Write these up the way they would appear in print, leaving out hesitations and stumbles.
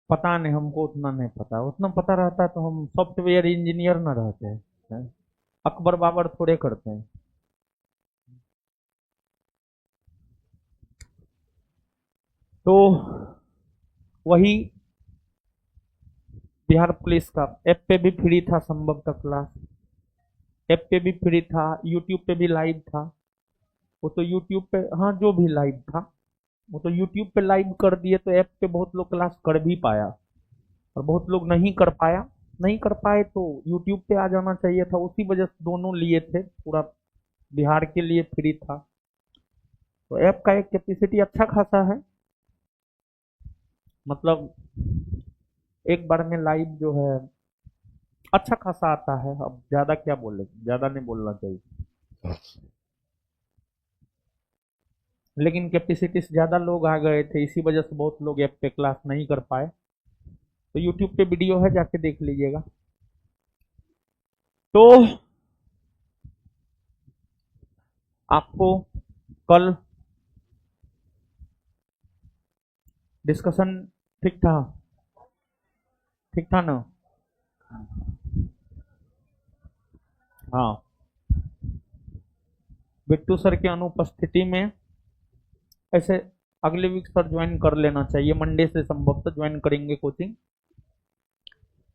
पता नहीं, हमको उतना नहीं पता। उतना पता रहता तो हम सॉफ्टवेयर इंजीनियर न रहते हैं। अकबर बाबर थोड़े करते हैं। तो वही बिहार पुलिस का ऐप पे भी फ्री था संभवतः क्लास। ऐप पे भी फ्री था, यूट्यूब पे भी लाइव था। वो तो यूट्यूब पे, हाँ जो भी लाइव था वो तो यूट्यूब पे लाइव कर दिए, तो ऐप पे बहुत लोग क्लास कर भी पाया और बहुत लोग नहीं कर पाया। नहीं कर पाए तो यूट्यूब पे आ जाना चाहिए था, उसी वजह से दोनों लिए थे। पूरा बिहार के लिए फ्री था। तो ऐप का एक कैपेसिटी अच्छा खासा है, मतलब एक बार में लाइव जो है अच्छा खासा आता है। अब ज्यादा क्या बोले, ज्यादा नहीं बोलना चाहिए, लेकिन कैपेसिटी से ज्यादा लोग आ गए थे, इसी वजह से बहुत लोग ऐप पे क्लास नहीं कर पाए। तो यूट्यूब पे वीडियो है, जाके देख लीजिएगा। तो आपको कल डिस्कशन ठीक था? ठीक था ना? हाँ, बिट्टू सर की अनुपस्थिति में ऐसे अगले वीक सर ज्वाइन कर लेना चाहिए, मंडे से संभवतः ज्वाइन करेंगे कोचिंग।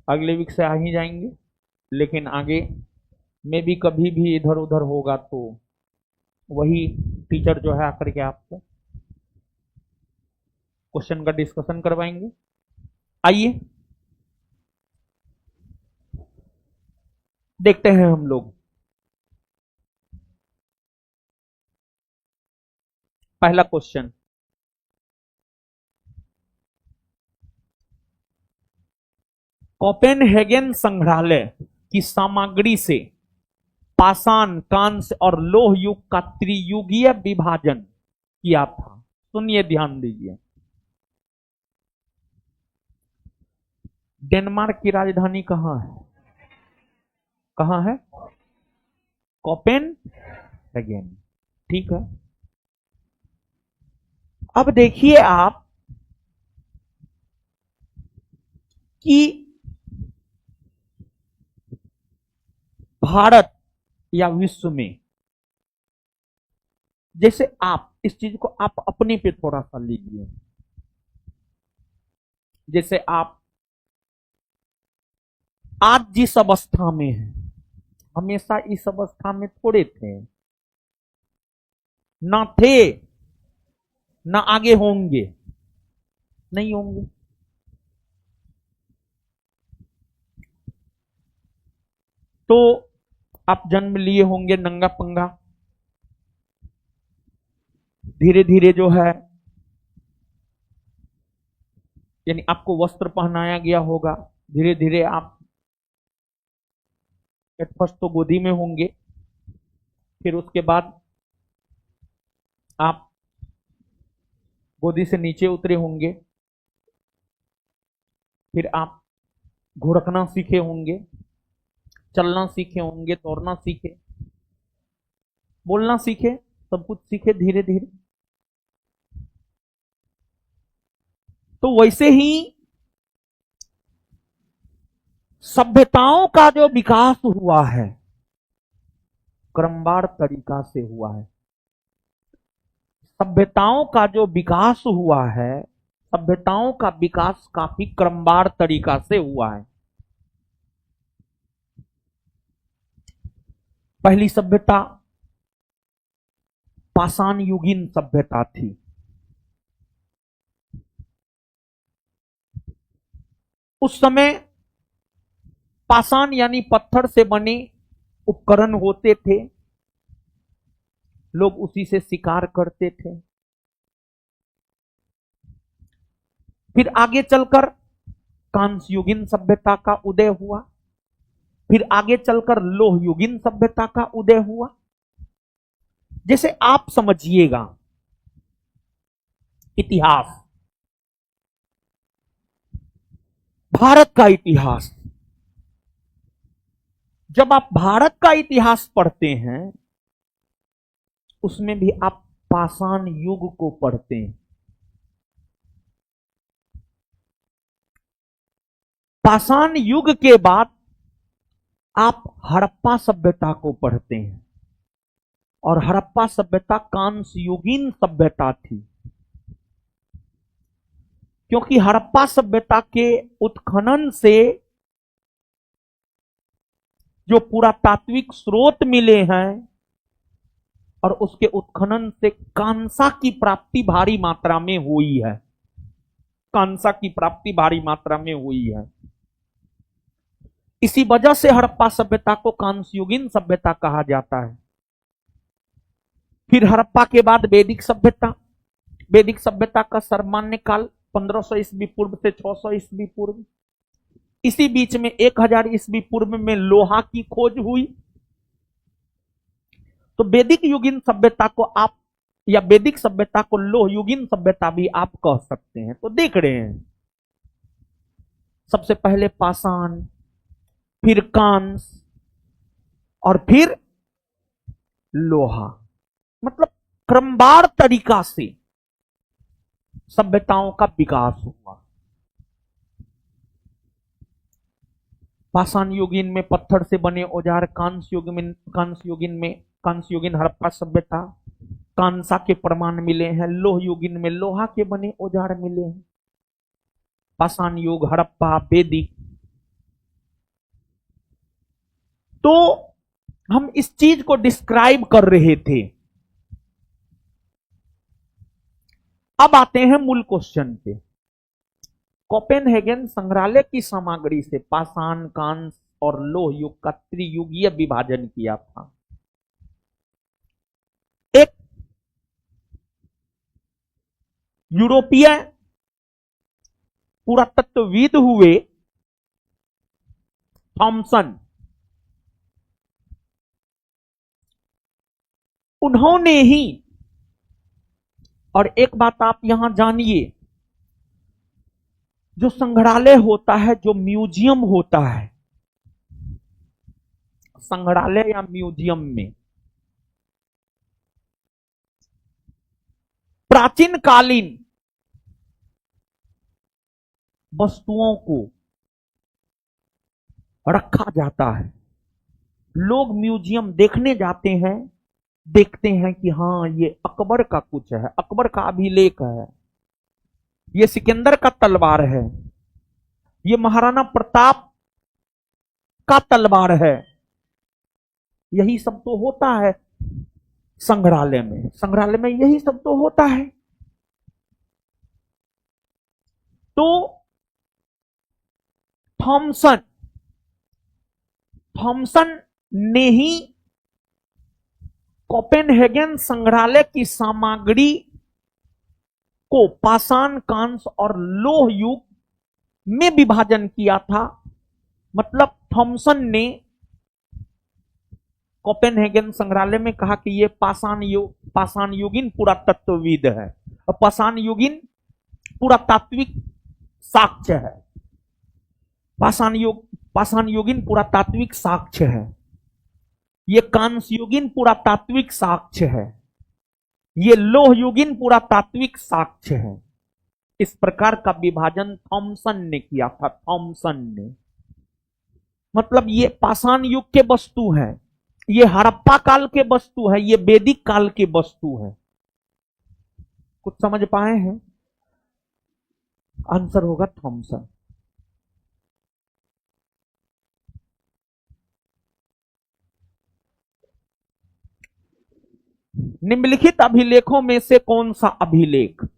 अगले वीक से आ ही जाएंगे, लेकिन आगे में भी कभी भी इधर उधर होगा तो वही टीचर जो है आकर के आपको क्वेश्चन का डिस्कशन करवाएंगे। आइए देखते हैं हम लोग। पहला क्वेश्चन, कोपेनहेगन संग्रहालय की सामग्री से पाषाण, कांस्य और लोह युग का त्रियुगीय विभाजन किया था। सुनिए, ध्यान दीजिए। डेनमार्क की राजधानी कहां है? कहां है? कोपेनहेगन। ठीक है। अब देखिए आप कि भारत या विश्व में, जैसे आप इस चीज को आप अपने पे थोड़ा सा लीजिए। जैसे आप आज जिस अवस्था में हैं, हमेशा इस अवस्था में थोड़े थे, ना थे, ना आगे होंगे, नहीं होंगे। तो आप जन्म लिए होंगे नंगा पंगा, धीरे धीरे जो है, यानी आपको वस्त्र पहनाया गया होगा। धीरे धीरे आप एट फर्स्ट तो गोदी में होंगे, फिर उसके बाद आप गोदी से नीचे उतरे होंगे, फिर आप घुड़कना सीखे होंगे, चलना सीखे होंगे, दौड़ना सीखे, बोलना सीखे, सब कुछ सीखे धीरे धीरे। तो वैसे ही सभ्यताओं का जो विकास हुआ है, क्रमवार तरीका से हुआ है। सभ्यताओं का जो विकास हुआ है, सभ्यताओं का विकास काफी क्रमवार तरीका से हुआ है। पहली सभ्यता पाषाण युगीन सभ्यता थी। उस समय पाषाण यानी पत्थर से बने उपकरण होते थे, लोग उसी से शिकार करते थे। फिर आगे चलकर कांस्य युगीन सभ्यता का उदय हुआ, फिर आगे चलकर लोह युगीन सभ्यता का उदय हुआ। जैसे आप समझिएगा इतिहास, भारत का इतिहास, जब आप भारत का इतिहास पढ़ते हैं उसमें भी आप पाषाण युग को पढ़ते हैं। पाषाण युग के बाद आप हड़प्पा सभ्यता को पढ़ते हैं, और हड़प्पा सभ्यता कांस्य युगीन सभ्यता थी, क्योंकि हड़प्पा सभ्यता के उत्खनन से जो पुरातात्विक स्रोत मिले हैं और उसके उत्खनन से कांसा की प्राप्ति भारी मात्रा में हुई है, कांसा की प्राप्ति भारी मात्रा में हुई है। इसी वजह से हड़प्पा सभ्यता को कांस्ययुगीन सभ्यता कहा जाता है। फिर हड़प्पा के बाद वैदिक सभ्यता। वैदिक सभ्यता का सर्वमान्य काल 1500 ईस्वी पूर्व से 600 ईस्वी पूर्व। इसी बीच में 1000 ईस्वी पूर्व में लोहा की खोज हुई। तो वैदिक युगीन सभ्यता को आप, या वैदिक सभ्यता को लोह युगीन सभ्यता भी आप कह सकते हैं। तो देख रहे हैं, सबसे पहले पाषाण, फिर कांस, और फिर लोहा, मतलब क्रमवार तरीका से सभ्यताओं का विकास हुआ। पाषाण युगीन में पत्थर से बने औजार, कांस्य युगीन हड़प्पा सभ्यता, कांसा के प्रमाण मिले हैं। लोह युगीन में लोहा के बने औजार मिले हैं। पाषाण युग, हड़प्पा, वैदिक। तो हम इस चीज को डिस्क्राइब कर रहे थे। अब आते हैं मूल क्वेश्चन पे। कोपेनहेगन संग्रहालय की सामग्री से पाषाण, कांस्य और लोह युग का त्रियुगीय विभाजन किया था। एक यूरोपीय पुरातत्वविद हुए थॉमसन, उन्होंने ही, और एक बात आप यहां जानिए, जो संग्रहालय होता है, जो म्यूजियम होता है, संग्रहालय या म्यूजियम में प्राचीन कालीन वस्तुओं को रखा जाता है। लोग म्यूजियम देखने जाते हैं, देखते हैं कि हाँ ये अकबर का कुछ है, अकबर का अभिलेख है, ये सिकंदर का तलवार है, ये महाराणा प्रताप का तलवार है। यही सब तो होता है संग्रहालय में। संग्रहालय में यही सब तो होता है। तो थॉमसन ने ही कोपेनहेगन संग्रहालय की सामग्री को पाषाण, कांस्य और लोह युग में विभाजन किया था। मतलब थॉमसन ने कोपेनहेगन संग्रहालय में कहा कि ये पाषाण युगीन पुरातत्वविद है, और पाषाण युगीन पुरातात्विक साक्ष्य है। पाषाण युगीन पुरातात्विक साक्ष्य है। ये कांस्य युगीन पुरातात्विक साक्ष्य है। ये लोह युगीन पुरातात्विक साक्ष्य है। इस प्रकार का विभाजन थॉमसन ने किया था। थॉमसन ने, मतलब ये पाषाण युग के वस्तु है, ये हड़प्पा काल के वस्तु है, ये वैदिक काल के वस्तु है। कुछ समझ पाए हैं? आंसर होगा थॉमसन। निम्नलिखित अभिलेखों में से कौन सा अभिलेख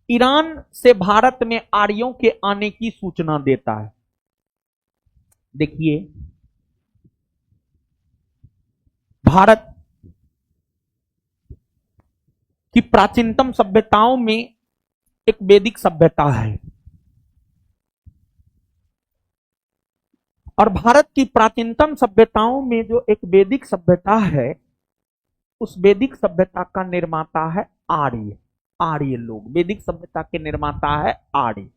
ईरान से भारत में आर्यों के आने की सूचना देता है? देखिए, भारत की प्राचीनतम सभ्यताओं में एक वैदिक सभ्यता है, और भारत की प्राचीनतम सभ्यताओं में जो एक वैदिक सभ्यता है, उस वैदिक सभ्यता का निर्माता है आर्य। आर्य लोग, वैदिक सभ्यता के निर्माता है आर्य।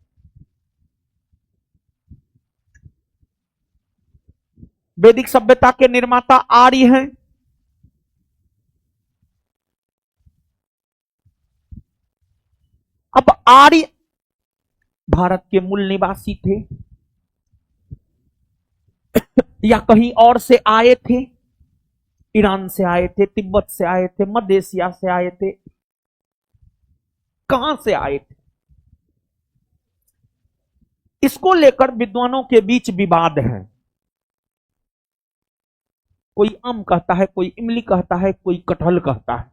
वैदिक सभ्यता के निर्माता आर्य हैं। अब आर्य भारत के मूल निवासी थे। या कहीं और से आए थे, ईरान से आए थे, तिब्बत से आए थे, मध्य एशिया से आए थे, कहां से आए थे, इसको लेकर विद्वानों के बीच विवाद है। कोई आम कहता है, कोई इमली कहता है, कोई कटहल कहता है,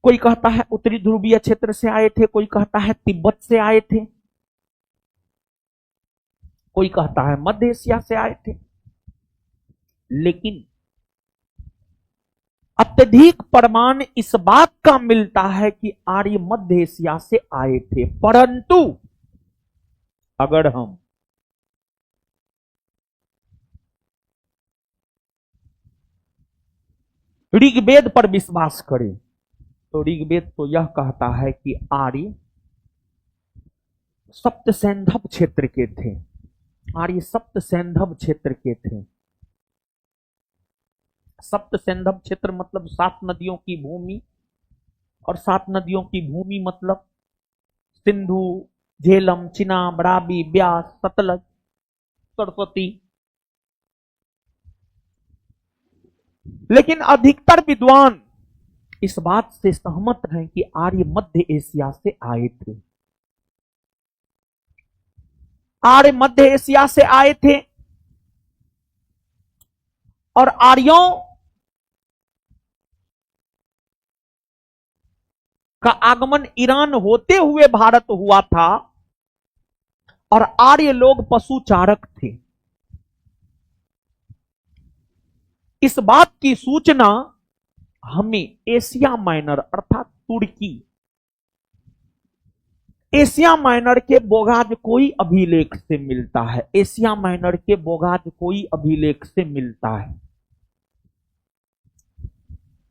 कोई कहता है उत्तरी ध्रुवीय क्षेत्र से आए थे, कोई कहता है तिब्बत से आए थे, कोई कहता है मध्य एशिया से आए थे। लेकिन अत्यधिक प्रमाण इस बात का मिलता है कि आर्य मध्य एशिया से आए थे। परंतु अगर हम ऋग्वेद पर विश्वास करें तो ऋग्वेद तो यह कहता है कि आर्य सप्त सैंधव क्षेत्र के थे। आर्य सप्त सैंधव क्षेत्र के थे। सप्त सैंधव क्षेत्र मतलब 7 नदियों की भूमि, और 7 नदियों की भूमि मतलब सिंधु, झेलम, चिनाब, रावी, ब्यास, सतलज, सरस्वती। लेकिन अधिकतर विद्वान इस बात से सहमत हैं कि आर्य मध्य एशिया से आए थे। आर्य मध्य एशिया से आए थे और आर्यों का आगमन ईरान होते हुए भारत हुआ था, और आर्य लोग पशुचारक थे। इस बात की सूचना हमें एशिया माइनर अर्थात तुर्की, एशिया माइनर के बोगाज कोई अभिलेख से मिलता है। एशिया माइनर के बोगाज कोई अभिलेख से मिलता है।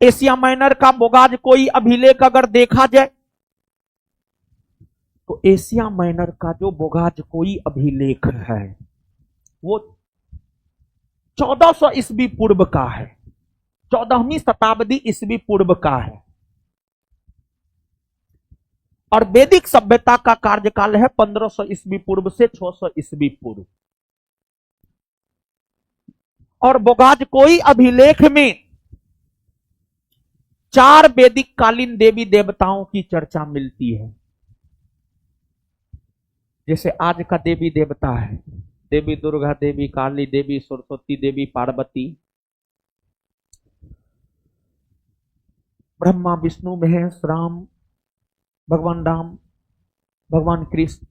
एशिया माइनर का बोगाज कोई अभिलेख अगर देखा जाए तो एशिया माइनर का जो बोगाज कोई अभिलेख है वो 1400 ईस्वी पूर्व का है, 14वीं शताब्दी ईस्वी पूर्व का है। और वैदिक सभ्यता का कार्यकाल है 1500 ईस्वी पूर्व से 600 ईस्वी पूर्व। और बोगाज कोई अभिलेख में 4 वैदिक कालीन देवी देवताओं की चर्चा मिलती है। जैसे आज का देवी देवता है देवी दुर्गा, देवी काली, देवी सरस्वती, देवी पार्वती, ब्रह्मा, विष्णु, महेश, राम, भगवान राम, भगवान कृष्ण।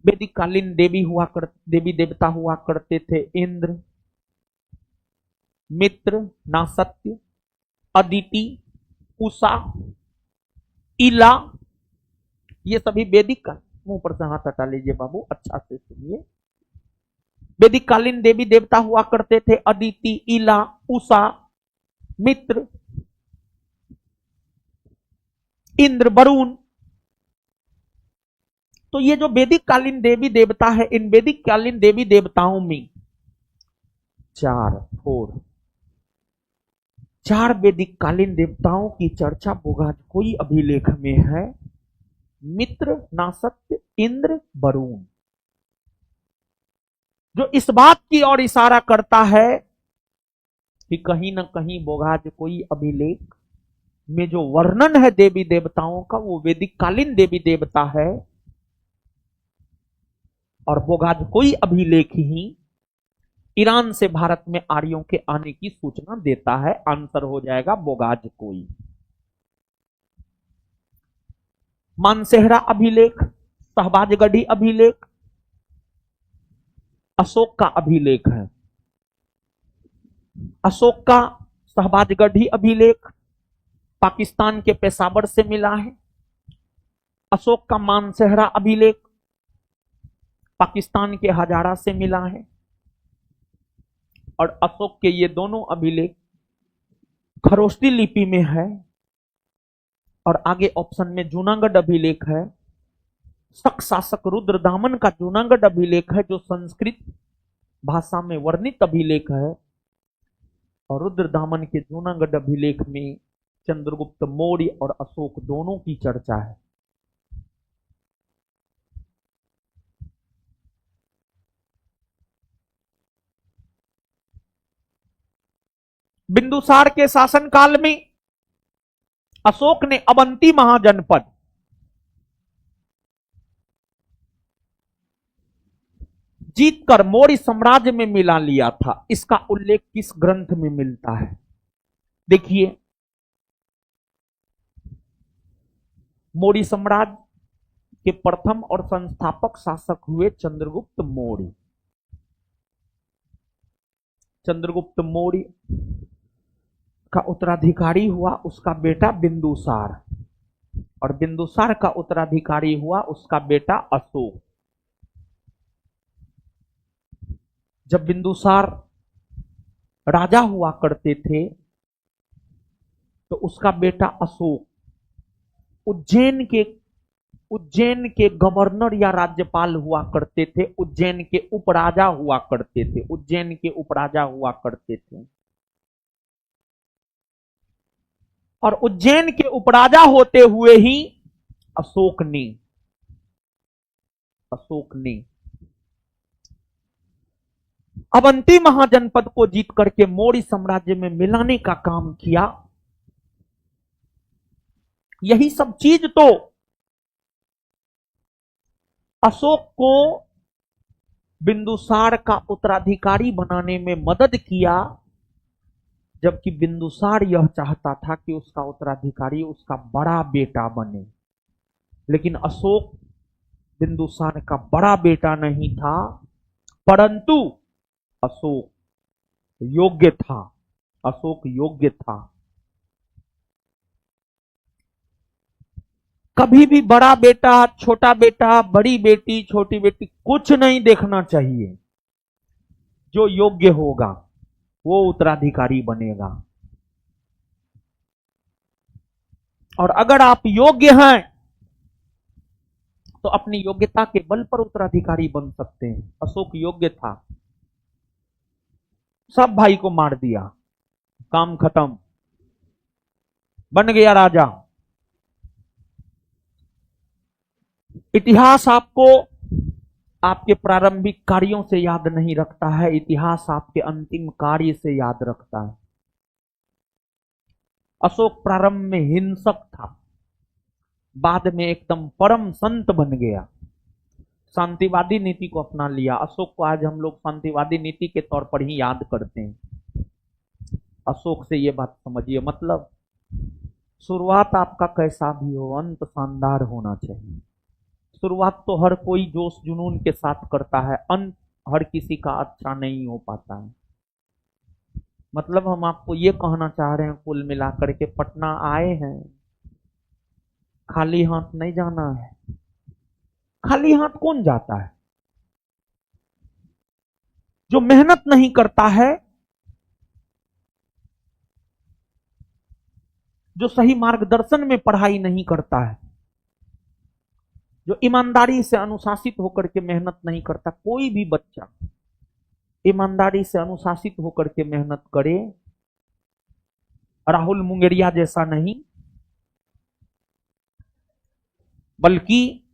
वैदिक कालीन देवी देवता हुआ करते थे इंद्र, मित्र, नासत्य, अदिति, उषा, इला। ये सभी वैदिक का, मुंह पर से हाथ हटा लीजिए बाबू, अच्छा से सुनिए। वैदिक कालीन देवी देवता हुआ करते थे अदिति, इला, उषा, मित्र, इंद्र, वरुण। तो ये जो वैदिक कालीन देवी देवता है, इन वैदिक कालीन देवी देवताओं में 4 वैदिक कालीन देवताओं की चर्चा बोगाज कोई अभिलेख में है। मित्र, नासत्य, इंद्र, वरुण, जो इस बात की ओर इशारा करता है कि कहीं ना कहीं बोगाज कोई अभिलेख में जो वर्णन है देवी देवताओं का वो वैदिक कालीन देवी देवता है, और बोगाज कोई अभिलेख ही ईरान से भारत में आर्यों के आने की सूचना देता है। आंसर हो जाएगा बोगाज कोई। मानसेहरा अभिलेख, शहबाजगढ़ी अभिलेख, अशोक का अभिलेख है। अशोक का शहबाजगढ़ी अभिलेख पाकिस्तान के पेशावर से मिला है। अशोक का मानसेहरा अभिलेख पाकिस्तान के हजारा से मिला है। और अशोक के ये दोनों अभिलेख खरोष्टी लिपि में है। और आगे ऑप्शन में जूनागढ़ अभिलेख है। शक शासक रुद्रदामन का जूनागढ़ अभिलेख है जो संस्कृत भाषा में वर्णित अभिलेख है। और रुद्रदामन के जूनागढ़ अभिलेख में चंद्रगुप्त मौर्य और अशोक दोनों की चर्चा है। बिंदुसार के शासनकाल में अशोक ने अवंती महाजनपद जीतकर मौर्य साम्राज्य में मिला लिया था। इसका उल्लेख किस ग्रंथ में मिलता है? देखिए, मौर्य साम्राज्य के प्रथम और संस्थापक शासक हुए चंद्रगुप्त मौर्य। चंद्रगुप्त मौर्य का उत्तराधिकारी हुआ उसका बेटा बिंदुसार, और बिंदुसार का उत्तराधिकारी हुआ उसका बेटा अशोक। जब बिंदुसार राजा हुआ करते थे तो उसका बेटा अशोक उज्जैन के गवर्नर या राज्यपाल हुआ करते थे। उज्जैन के उपराजा हुआ करते थे। उज्जैन के उपराजा हुआ करते थे। और उज्जैन के उपराजा होते हुए ही अशोक ने अवंती महाजनपद को जीत करके मौर्य साम्राज्य में मिलाने का काम किया। यही सब चीज तो अशोक को बिंदुसार का उत्तराधिकारी बनाने में मदद किया, जबकि बिंदुसार यह चाहता था कि उसका उत्तराधिकारी उसका बड़ा बेटा बने। लेकिन अशोक बिंदुसार का बड़ा बेटा नहीं था, परंतु अशोक योग्य था। अशोक योग्य था। कभी भी बड़ा बेटा, छोटा बेटा, बड़ी बेटी, छोटी बेटी कुछ नहीं देखना चाहिए। जो योग्य होगा वो उत्तराधिकारी बनेगा। और अगर आप योग्य हैं तो अपनी योग्यता के बल पर उत्तराधिकारी बन सकते हैं। अशोक योग्य था। सब भाई को मार दिया, काम खत्म, बन गया राजा। इतिहास आपको आपके प्रारंभिक कार्यों से याद नहीं रखता है, इतिहास आपके अंतिम कार्य से याद रखता है। अशोक प्रारंभ में हिंसक था, बाद में एकदम परम संत बन गया। शांतिवादी नीति को अपना लिया। अशोक को आज हम लोग शांतिवादी नीति के तौर पर ही याद करते हैं। अशोक से ये बात समझिए, मतलब शुरुआत आपका कैसा भी हो, अंत शानदार होना चाहिए। शुरुआत तो हर कोई जोश जुनून के साथ करता है, अंत हर किसी का अच्छा नहीं हो पाता है। मतलब हम आपको ये कहना चाह रहे हैं कुल मिलाकर के, पटना आए हैं, खाली हाथ नहीं जाना है। खाली हाथ कौन जाता है? जो मेहनत नहीं करता है, जो सही मार्गदर्शन में पढ़ाई नहीं करता है, जो ईमानदारी से अनुशासित होकर के मेहनत नहीं करता। कोई भी बच्चा ईमानदारी से अनुशासित होकर के मेहनत करे, राहुल मुंगेरिया जैसा नहीं, बल्कि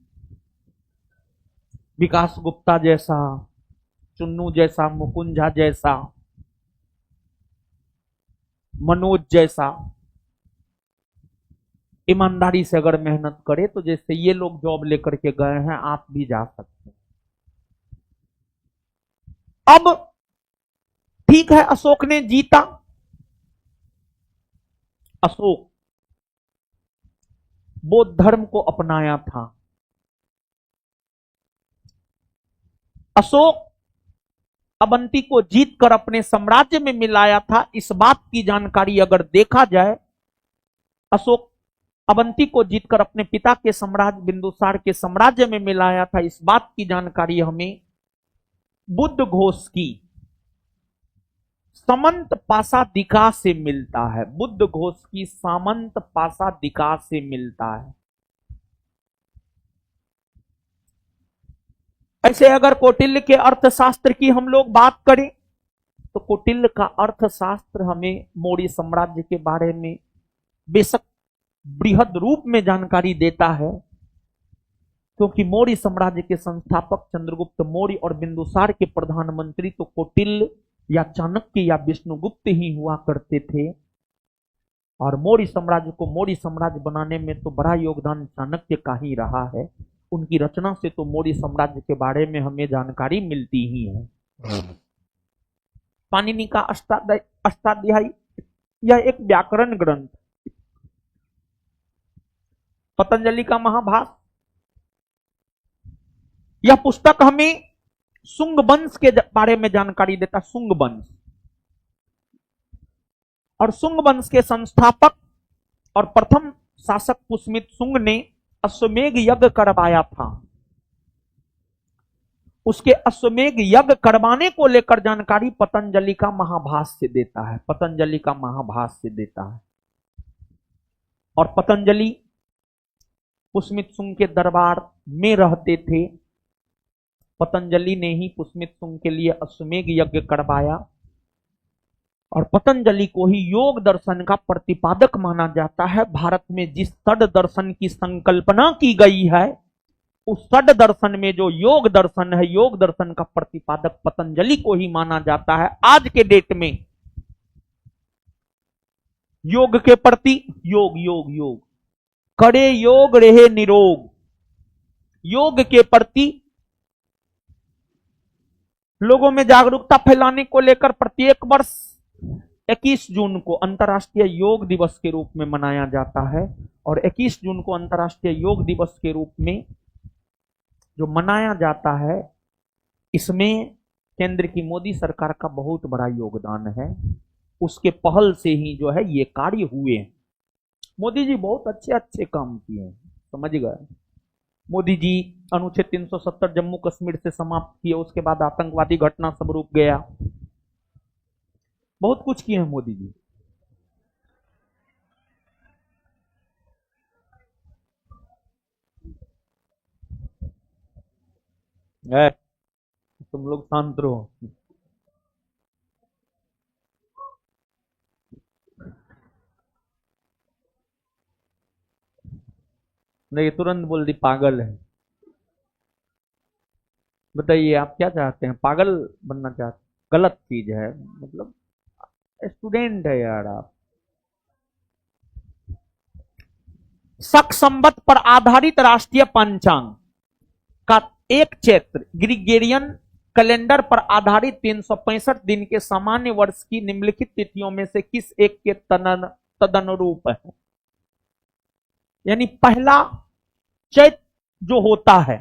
विकास गुप्ता जैसा, चुन्नू जैसा, मुकुंजा जैसा, मनोज जैसा ईमानदारी से अगर मेहनत करे तो जैसे ये लोग जॉब लेकर के गए हैं, आप भी जा सकते हैं। अब ठीक है, अशोक ने जीता। अशोक बौद्ध धर्म को अपनाया था। अशोक अवंती को जीतकर अपने साम्राज्य में मिलाया था। इस बात की जानकारी अगर देखा जाए, अशोक अवंती को जीतकर अपने पिता के साम्राज्य बिंदुसार के साम्राज्य में मिलाया था, इस बात की जानकारी हमें बुद्ध घोष की सामंत पासादिका से मिलता है। बुद्ध घोष की सामंत पासादिका से मिलता है। ऐसे अगर कौटिल्य के अर्थशास्त्र की हम लोग बात करें तो कौटिल्य का अर्थशास्त्र हमें मौर्य साम्राज्य के बारे में बेशक बृहद रूप में जानकारी देता है, क्योंकि मौर्य साम्राज्य के संस्थापक चंद्रगुप्त मौर्य और बिंदुसार के प्रधानमंत्री तो कौटिल्य या चाणक्य या विष्णुगुप्त ही हुआ करते थे। और मौर्य साम्राज्य को मौर्य साम्राज्य बनाने में तो बड़ा योगदान चाणक्य का ही रहा है। उनकी रचना से तो मौर्य साम्राज्य के बारे में हमें जानकारी मिलती ही है। पाणिनि का अष्टाध्यायी यह एक व्याकरण ग्रंथ, पतंजलि का महाभाष्य, यह पुस्तक हमें शुंग वंश के बारे में जानकारी देता। शुंग वंश, और शुंग वंश के संस्थापक और प्रथम शासक पुष्यमित्र शुंग ने अश्वमेघ यज्ञ करवाया था। उसके अश्वमेघ यज्ञ करवाने को लेकर जानकारी पतंजलि का महाभाष्य देता है। पतंजलि का महाभाष्य देता है। और पतंजलि पुष्यमित्र शुंग के दरबार में रहते थे। पतंजलि ने ही पुष्यमित्र शुंग के लिए अश्वमेघ यज्ञ करवाया। और पतंजलि को ही योग दर्शन का प्रतिपादक माना जाता है। भारत में जिस षड दर्शन की संकल्पना की गई है, उस षड दर्शन में जो योग दर्शन है, योग दर्शन का प्रतिपादक पतंजलि को ही माना जाता है। आज के डेट में योग के प्रति योग योग योग करे योग रहे निरोग, योग के प्रति लोगों में जागरूकता फैलाने को लेकर प्रत्येक वर्ष 21 जून को अंतर्राष्ट्रीय योग दिवस के रूप में मनाया जाता है। और 21 जून को अंतर्राष्ट्रीय योग दिवस के रूप में जो मनाया जाता है, इसमें केंद्र की मोदी सरकार का बहुत बड़ा योगदान है। उसके पहल से ही जो है ये कार्य हुए। मोदी जी बहुत अच्छे अच्छे काम किए हैं, समझ गए। मोदी जी अनुच्छेद 370 जम्मू कश्मीर से समाप्त किए, उसके बाद आतंकवादी घटना सब रुक गया। बहुत कुछ किए हैं मोदी जी। तुम लोग शांत रहो। नहीं, तुरंत बोल दी पागल है। बताइए आप क्या चाहते हैं? पागल बनना चाहते? गलत चीज है, मतलब स्टूडेंट है यार आप। शक संवत पर आधारित राष्ट्रीय पंचांग का एक चैत्र ग्रिगोरियन कैलेंडर पर आधारित 365 दिन के सामान्य वर्ष की निम्नलिखित तिथियों में से किस एक के तदनुरूप है? यानी पहला चैत्र जो होता है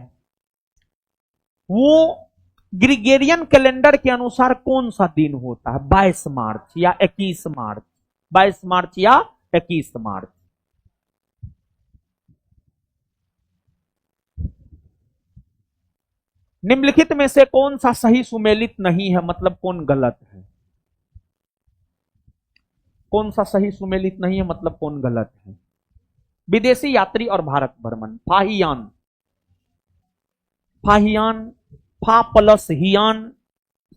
वो ग्रिगोरियन कैलेंडर के अनुसार कौन सा दिन होता है? 22 मार्च या 21 मार्च, 22 मार्च या 21 मार्च। निम्नलिखित में से कौन सा सही सुमेलित नहीं है, मतलब कौन गलत है? कौन सा सही सुमेलित नहीं है, मतलब कौन गलत है? विदेशी यात्री और भारत भ्रमण। फाहियान, फाहियान फा प्लस हियान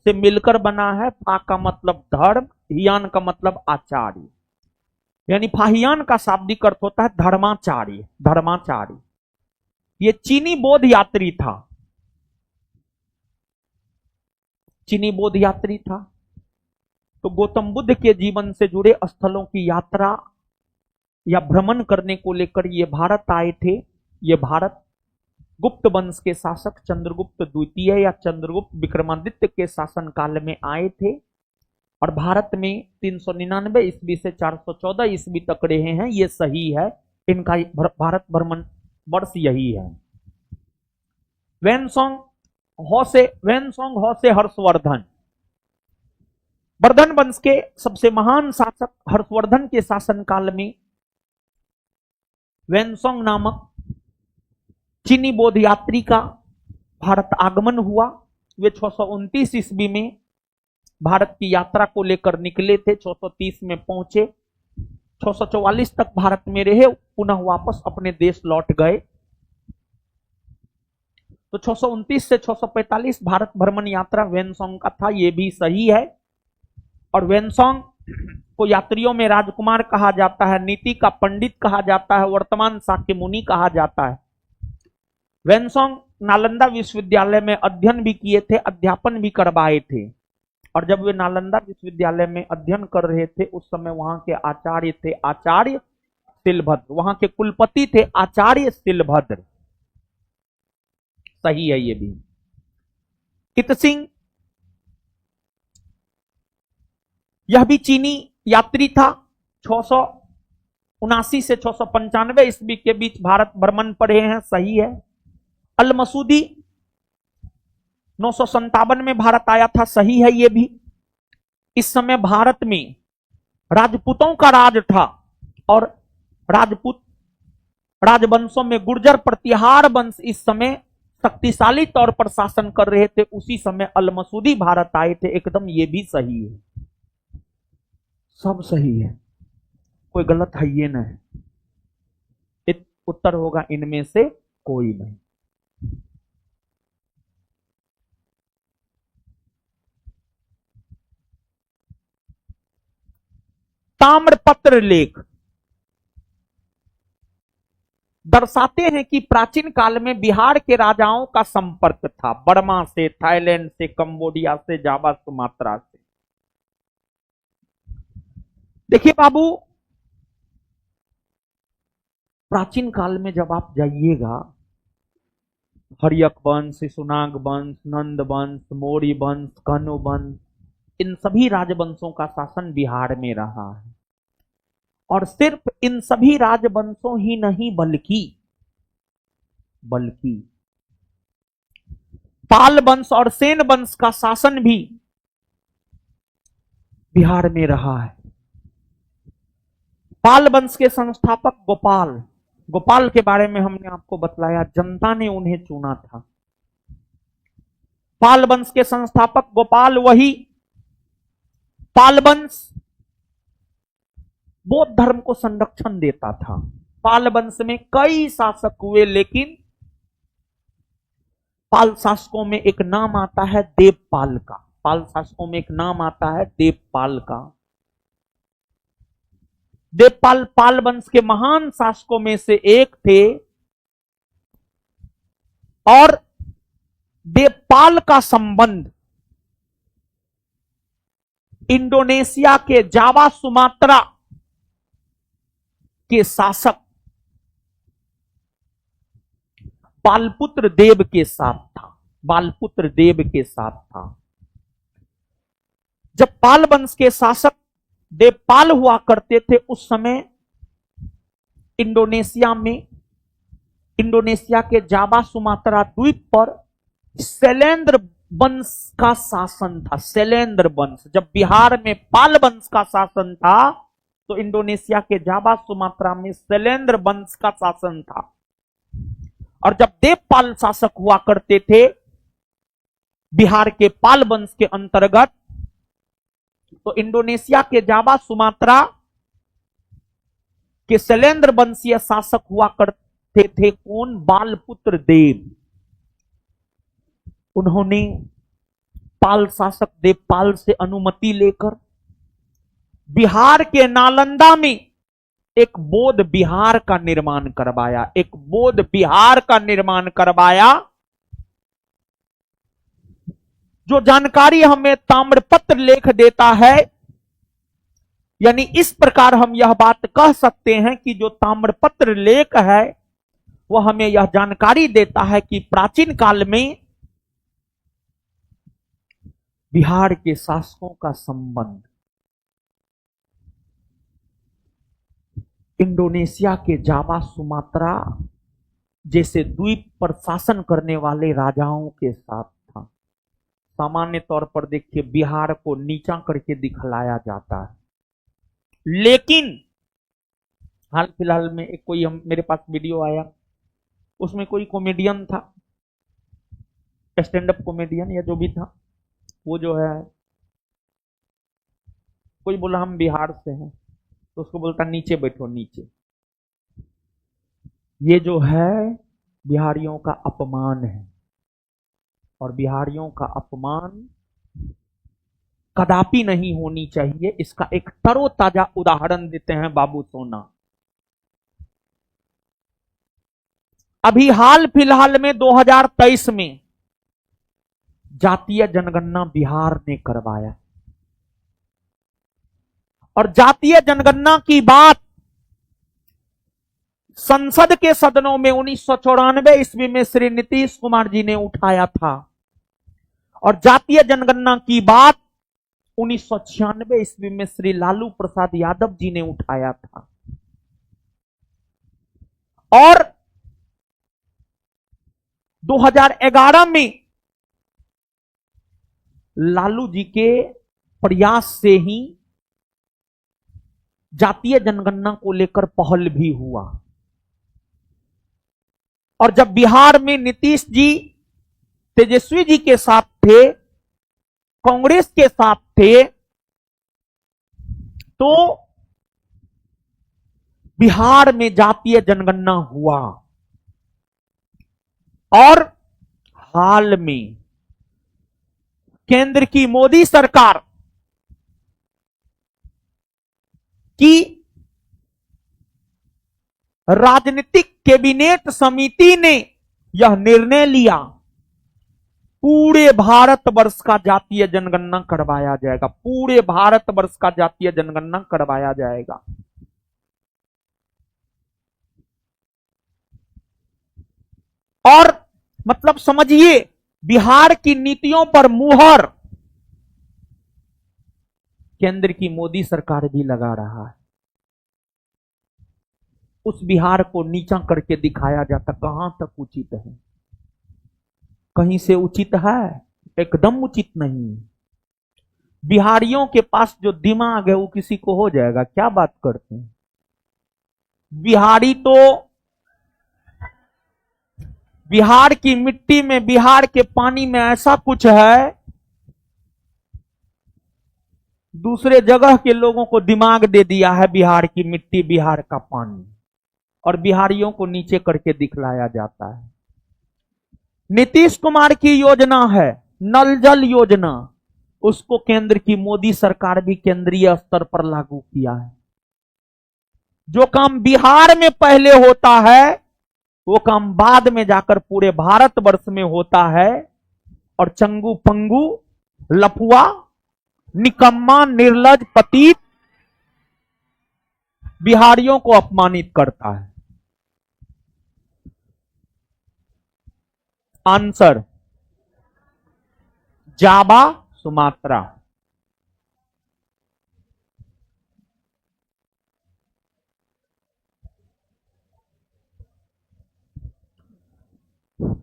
से मिलकर बना है। फा का मतलब धर्म, हियान का मतलब आचार्य। यानी फाहियान का शाब्दिक अर्थ होता है धर्माचार्य, धर्माचार्य। ये चीनी बौद्ध यात्री था, चीनी बौद्ध यात्री था। तो गौतम बुद्ध के जीवन से जुड़े स्थलों की यात्रा या भ्रमण करने को लेकर ये भारत आए थे। ये भारत गुप्त वंश के शासक चंद्रगुप्त द्वितीय या चंद्रगुप्त विक्रमादित्य के शासन काल में आए थे। और भारत में 399 ईस्वी से 414 ईस्वी तक रहे हैं, ये सही है। इनका भारत भ्रमण वर्ष यही है। वेनसोंग हो से हर्षवर्धन, वर्धन वंश के सबसे महान शासक हर्षवर्धन के शासन काल में वेनसोंग नामक चीनी बौद्ध यात्री का भारत आगमन हुआ। वे 629 ईस्वी में भारत की यात्रा को लेकर निकले थे, 630 में पहुंचे, 644 तक भारत में रहे, पुनः वापस अपने देश लौट गए। तो 629 से 645 भारत भ्रमण यात्रा वेनसोंग का था, यह भी सही है। और वेनसोंग को यात्रियों में राजकुमार कहा जाता है, नीति का पंडित कहा जाता है, वर्तमान शाक्य मुनि कहा जाता है। वेनसोंग नालंदा विश्वविद्यालय में अध्ययन भी किए थे, अध्यापन भी करवाए थे। और जब वे नालंदा विश्वविद्यालय में अध्ययन कर रहे थे उस समय वहां के आचार्य थे आचार्य शिलभद्र, वहां के कुलपति थे आचार्य शिलभद्र। सही है ये भी। इत सिंह यह भी चीनी यात्री था। 679 से 695 ईस्वी के बीच भारत भ्रमण पर हैं। सही है। अल मसूदी 957 में भारत आया था। सही है ये भी। इस समय भारत में राजपूतों का राज था और राजपूत राजवंशों में गुर्जर प्रतिहार वंश इस समय शक्तिशाली तौर पर शासन कर रहे थे। उसी समय अल मसूदी भारत आए थे। एकदम ये भी सही है। सब सही है, कोई गलत है ये नहीं। उत्तर होगा इनमें से कोई नहीं। ताम्रपत्र लेख दर्शाते हैं कि प्राचीन काल में बिहार के राजाओं का संपर्क था बर्मा से, थाईलैंड से, कंबोडिया से, जावा, सुमात्रा से। देखिए बाबू, प्राचीन काल में जब आप जाइएगा, हरियक वंश, शिशुनाग वंश, नंद वंश, मौर्य वंश, कनु वंश, इन सभी राजवंशों का शासन बिहार में रहा है। और सिर्फ इन सभी राजवंशों ही नहीं बल्कि पाल वंश और सेन वंश का शासन भी बिहार में रहा है। पाल वंश के संस्थापक गोपाल के बारे में हमने आपको बतलाया, जनता ने उन्हें चुना था। पाल वंश के संस्थापक गोपाल, वही पाल वंश बौद्ध धर्म को संरक्षण देता था। पाल वंश में कई शासक हुए, लेकिन पाल शासकों में एक नाम आता है देवपाल का। पाल शासकों में एक नाम आता है देवपाल का। देवपाल पाल वंश के महान शासकों में से एक थे और देवपाल का संबंध इंडोनेशिया के जावा सुमात्रा के शासक पालपुत्र देव के साथ था। बालपुत्र देव के साथ था। जब पाल वंश के शासक देवपाल हुआ करते थे उस समय इंडोनेशिया के जावा सुमात्रा द्वीप पर शैलेंद्र वंश का शासन था। शैलेंद्र वंश। जब बिहार में पाल वंश का शासन था तो इंडोनेशिया के जावा सुमात्रा में शैलेंद्र वंश का शासन था। और जब देवपाल शासक हुआ करते थे बिहार के पाल वंश के अंतर्गत, तो इंडोनेशिया के जावा सुमात्रा के शैलेंद्र वंशीय शासक हुआ करते थे कौन? बालपुत्र देव। उन्होंने पाल शासक देवपाल से अनुमति लेकर बिहार के नालंदा में एक बौद्ध विहार का निर्माण करवाया। एक बौद्ध विहार का निर्माण करवाया। जो जानकारी हमें ताम्रपत्र लेख देता है, यानी इस प्रकार हम यह बात कह सकते हैं कि जो ताम्रपत्र लेख है वह हमें यह जानकारी देता है कि प्राचीन काल में बिहार के शासकों का संबंध इंडोनेशिया के जावा सुमात्रा जैसे द्वीप पर शासन करने वाले राजाओं के साथ था। सामान्य तौर पर देखिए बिहार को नीचा करके दिखलाया जाता है, लेकिन हाल फिलहाल में एक कोई मेरे पास वीडियो आया, उसमें कोई कॉमेडियन था, स्टैंड अप कॉमेडियन या जो भी था, वो जो है कोई बोला हम बिहार से हैं तो उसको बोलता नीचे बैठो नीचे। ये जो है बिहारियों का अपमान है और बिहारियों का अपमान कदापि नहीं होनी चाहिए। इसका एक तरोताजा उदाहरण देते हैं बाबू सोना। अभी हाल फिलहाल में 2023 में जातीय जनगणना बिहार ने करवाया। और जातीय जनगणना की बात संसद के सदनों में 1994 ईस्वी में श्री नीतीश कुमार जी ने उठाया था। और जातीय जनगणना की बात 1996 ईस्वी में श्री लालू प्रसाद यादव जी ने उठाया था। और 2011 में लालू जी के प्रयास से ही जातीय जनगणना को लेकर पहल भी हुआ। और जब बिहार में नीतीश जी तेजस्वी जी के साथ थे, कांग्रेस के साथ थे, तो बिहार में जातीय जनगणना हुआ। और हाल में केंद्र की मोदी सरकार की राजनीतिक कैबिनेट समिति ने यह निर्णय लिया, पूरे भारतवर्ष का जातीय जनगणना करवाया जाएगा। पूरे भारतवर्ष का जातीय जनगणना करवाया जाएगा। और मतलब समझिए, बिहार की नीतियों पर मुहर केंद्र की मोदी सरकार भी लगा रहा है। उस बिहार को नीचा करके दिखाया जाता, कहां तक उचित है? कहीं से उचित है? एकदम उचित नहीं। बिहारियों के पास जो दिमाग है वो किसी को हो जाएगा, क्या बात करते हैं। बिहारी तो बिहार की मिट्टी में, बिहार के पानी में ऐसा कुछ है, दूसरे जगह के लोगों को दिमाग दे दिया है बिहार की मिट्टी, बिहार का पानी, और बिहारियों को नीचे करके दिखलाया जाता है। नीतीश कुमार की योजना है नल जल योजना, उसको केंद्र की मोदी सरकार भी केंद्रीय स्तर पर लागू किया है। जो काम बिहार में पहले होता है वो काम बाद में जाकर पूरे भारतवर्ष में होता है। और चंगू पंगू, लफुआ, निकम्मा, निर्लज, पतित बिहारियों को अपमानित करता है। आंसर जावा, सुमात्रा।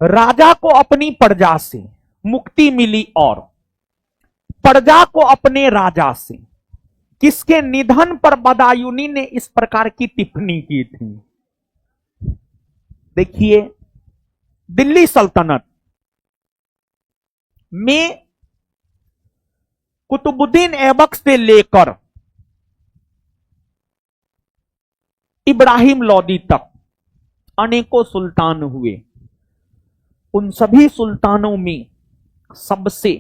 राजा को अपनी प्रजा से मुक्ति मिली और प्रजा को अपने राजा से। किसके निधन पर बदायूनी ने इस प्रकार की टिप्पणी की थी? देखिए, दिल्ली सल्तनत में कुतुबुद्दीन ऐबक से लेकर इब्राहिम लोदी तक अनेकों सुल्तान हुए। उन सभी सुल्तानों में सबसे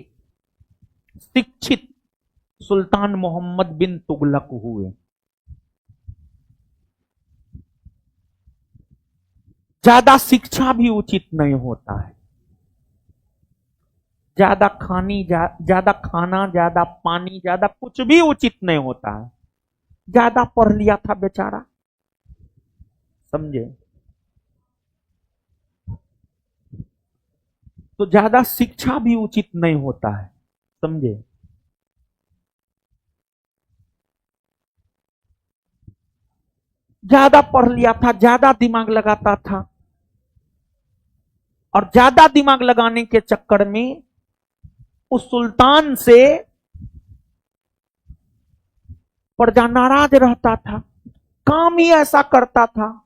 शिक्षित सुल्तान मोहम्मद बिन तुगलक हुए। ज्यादा शिक्षा भी उचित नहीं होता है। ज्यादा खाना, ज्यादा पानी, ज्यादा कुछ भी उचित नहीं होता है। ज्यादा पढ़ लिया था बेचारा, समझे? तो ज्यादा शिक्षा भी उचित नहीं होता है, समझे? ज्यादा पढ़ लिया था, ज्यादा दिमाग लगाता था, और ज्यादा दिमाग लगाने के चक्कर में उस सुल्तान से प्रजा नाराज रहता था। काम ही ऐसा करता था,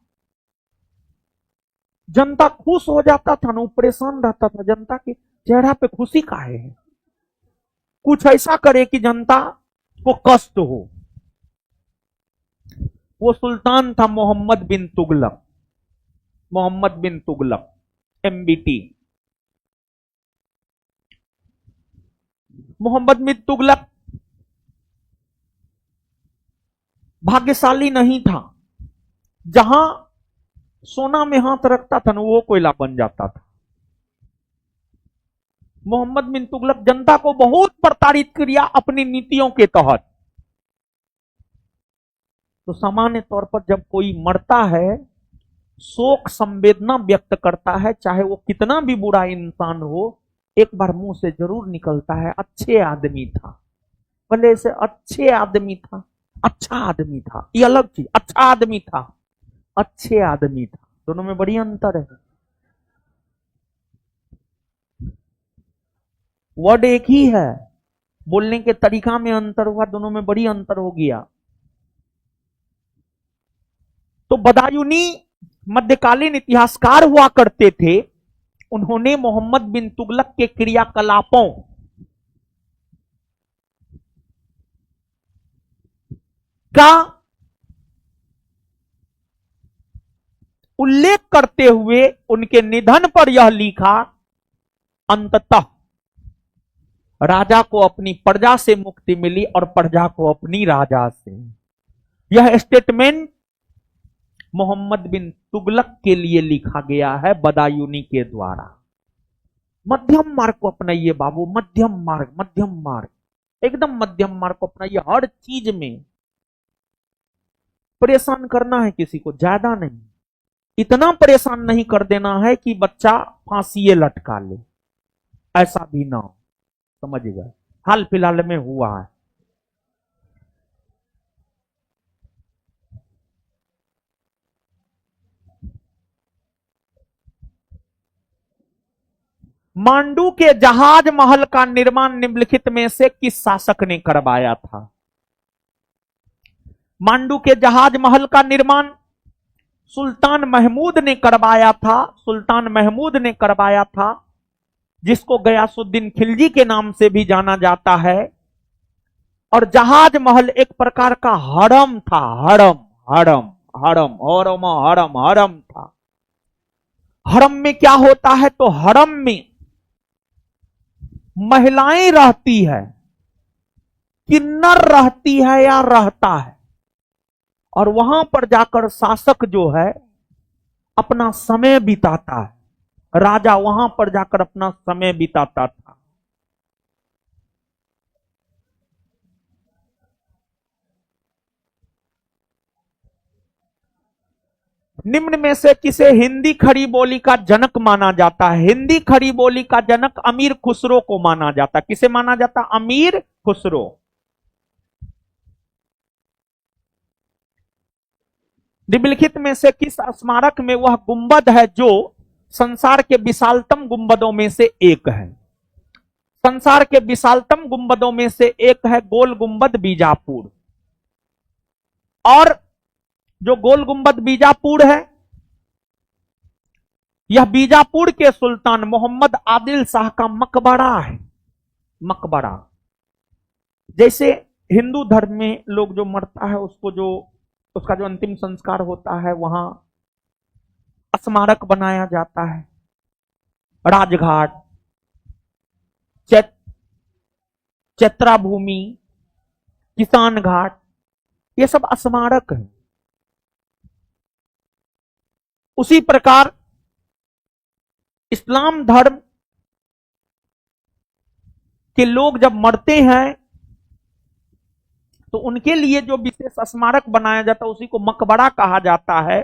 जनता खुश हो जाता था ना, परेशान रहता था। जनता के चेहरा पे खुशी काहे है? कुछ ऐसा करे कि जनता को कष्ट हो। वो सुल्तान था मोहम्मद बिन तुगलक। मोहम्मद बिन तुगलक, एमबीटी। मोहम्मद बिन तुगलक भाग्यशाली नहीं था। जहां सोना में हाथ रखता था ना, वो कोयला बन जाता था। मोहम्मद बिन तुगलक जनता को बहुत प्रताड़ित किया अपनी नीतियों के तहत। तो सामान्य तौर पर जब कोई मरता है, शोक संवेदना व्यक्त करता है, चाहे वो कितना भी बुरा इंसान हो, एक बार मुंह से जरूर निकलता है, अच्छे आदमी था, भले से अच्छे आदमी था, अच्छा आदमी था, ये अलग चीज, अच्छा आदमी था, अच्छे आदमी था, दोनों में बड़ी अंतर है। वर्ड एक ही है, बोलने के तरीका में अंतर हुआ, दोनों में बड़ी अंतर हो गया। तो बदायूनी मध्यकालीन इतिहासकार हुआ करते थे, उन्होंने मोहम्मद बिन तुगलक के क्रियाकलापों का उल्लेख करते हुए उनके निधन पर यह लिखा, अंततः राजा को अपनी प्रजा से मुक्ति मिली और प्रजा को अपनी राजा से। यह स्टेटमेंट मोहम्मद बिन तुगलक के लिए लिखा गया है बदायूनी के द्वारा। मध्यम मार्ग को अपनाइए बाबू, मध्यम मार्ग, मध्यम मार्ग, एकदम मध्यम मार्ग को अपनाइए। हर चीज में परेशान करना है किसी को, ज्यादा नहीं, इतना परेशान नहीं कर देना है कि बच्चा फांसी लटका ले, ऐसा भी ना हो, समझ गए। हाल फिलहाल में हुआ है। मांडू के जहाज महल का निर्माण निम्नलिखित में से किस शासक ने करवाया था? मांडू के जहाज महल का निर्माण सुल्तान महमूद ने करवाया था, सुल्तान महमूद ने करवाया था, जिसको गयासुद्दीन खिलजी के नाम से भी जाना जाता है। और जहाज महल एक प्रकार का हरम था, हरम, हरम, हरम, हरम, हरम, हरम था। हरम में क्या होता है? तो हरम में महिलाएं रहती है, किन्नर रहती है या रहता है, और वहां पर जाकर शासक जो है अपना समय बिताता है, राजा वहां पर जाकर अपना समय बिताता था। निम्न में से किसे हिंदी खड़ी बोली का जनक माना जाता है? हिंदी खड़ी बोली का जनक अमीर खुसरो को माना जाता। किसे माना जाता? अमीर खुसरो। निम्नलिखित में से किस स्मारक में वह गुंबद है जो संसार के विशालतम गुंबदों में से एक है? संसार के विशालतम गुंबदों में से एक है गोल गुंबद बीजापुर। और जो गोल गुंबद बीजापुर है, यह बीजापुर के सुल्तान मोहम्मद आदिल शाह का मकबरा है। मकबरा, जैसे हिंदू धर्म में लोग जो मरता है उसको जो उसका जो अंतिम संस्कार होता है वहां स्मारक बनाया जाता है। राजघाट, चैत्रा भूमि, किसान घाट, ये सब स्मारक है। उसी प्रकार इस्लाम धर्म के लोग जब मरते हैं तो उनके लिए जो विशेष स्मारक बनाया जाता है उसी को मकबरा कहा जाता है।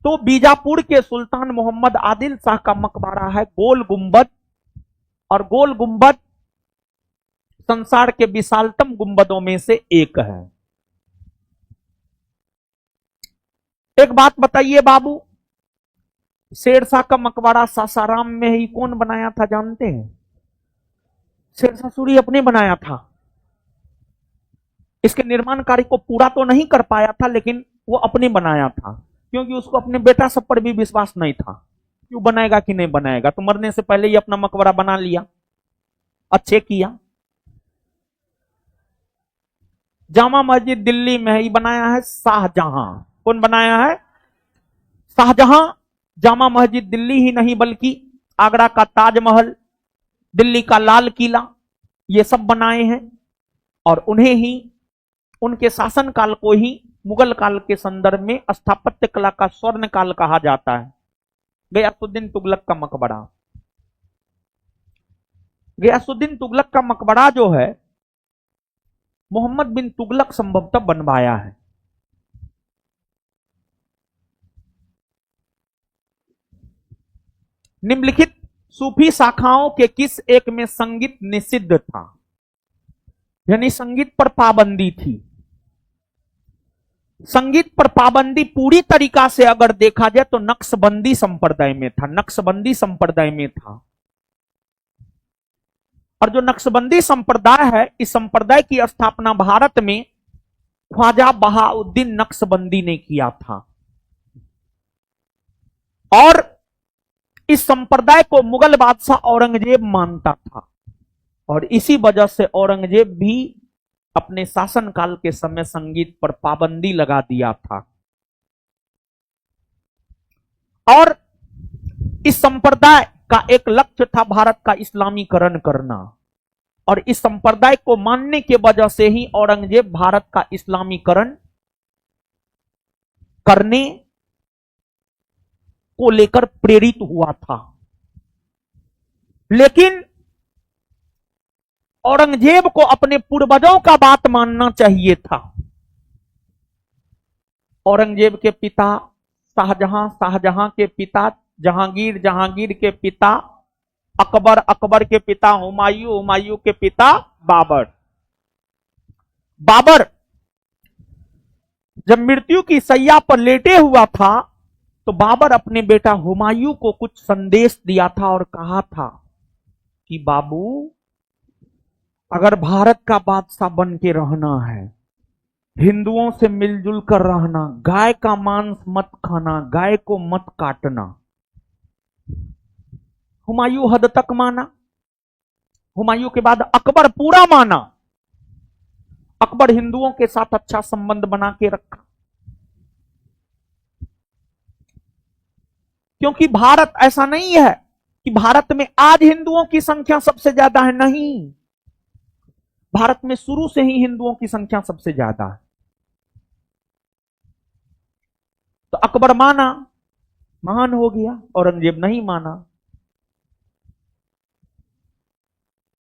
तो बीजापुर के सुल्तान मोहम्मद आदिल शाह का मकबरा है गोल गुंबद, और गोल गुंबद संसार के विशालतम गुंबदों में से एक है। एक बात बताइए बाबू, शेरशाह का मकबरा सासाराम में ही कौन बनाया था जानते हैं? शेरशाह सूरी अपने बनाया था। इसके निर्माण कार्य को पूरा तो नहीं कर पाया था, लेकिन वो अपने बनाया था, क्योंकि उसको अपने बेटा सब पर भी विश्वास नहीं था, क्यों बनाएगा कि नहीं बनाएगा, तो मरने से पहले ही अपना मकबरा बना लिया, अच्छे किया। जामा मस्जिद दिल्ली में ही बनाया है शाहजहां। कौन बनाया है? शाहजहां। जामा मस्जिद दिल्ली ही नहीं बल्कि आगरा का ताजमहल, दिल्ली का लाल किला, ये सब बनाए हैं। और उन्हें ही, उनके शासनकाल को ही मुगल काल के संदर्भ में स्थापत्य कला का स्वर्ण काल कहा जाता है। गयासुद्दीन तुगलक का मकबरा। गियासुद्दीन तुगलक का मकबरा जो है मोहम्मद बिन तुगलक संभवतः बनवाया है। निम्नलिखित सूफी शाखाओं के किस एक में संगीत निषिद्ध था, यानी संगीत पर पाबंदी थी। संगीत पर पाबंदी पूरी तरीका से अगर देखा जाए तो नक्शबंदी संप्रदाय में था, नक्शबंदी संप्रदाय में था। और जो नक्शबंदी संप्रदाय है, इस संप्रदाय की स्थापना भारत में ख्वाजा बहाउद्दीन नक्शबंदी ने किया था। और इस संप्रदाय को मुगल बादशाह औरंगजेब मानता था, और इसी वजह से औरंगजेब भी अपने शासनकाल के समय संगीत पर पाबंदी लगा दिया था। और इस संप्रदाय का एक लक्ष्य था भारत का इस्लामीकरण करना, और इस संप्रदाय को मानने के वजह से ही औरंगजेब भारत का इस्लामीकरण करने को लेकर प्रेरित हुआ था। लेकिन औरंगजेब को अपने पूर्वजों का बात मानना चाहिए था। औरंगजेब के पिता शाहजहां, शाहजहां के पिता जहांगीर, जहांगीर के पिता अकबर, अकबर के पिता हुमायूं, हुमायूं के पिता बाबर। बाबर जब मृत्यु की शैया पर लेटे हुआ था तो बाबर अपने बेटा हुमायूं को कुछ संदेश दिया था और कहा था कि बाबू, अगर भारत का बादशाह बन के रहना है, हिंदुओं से मिलजुल कर रहना, गाय का मांस मत खाना, गाय को मत काटना। हुमायूं हद तक माना। हुमायूं के बाद अकबर पूरा माना। अकबर हिंदुओं के साथ अच्छा संबंध बना के रखा, क्योंकि भारत ऐसा नहीं है कि भारत में आज हिंदुओं की संख्या सबसे ज्यादा है, नहीं। भारत में शुरू से ही हिंदुओं की संख्या सबसे ज्यादा है। तो अकबर माना, महान हो गया। औरंगजेब नहीं माना,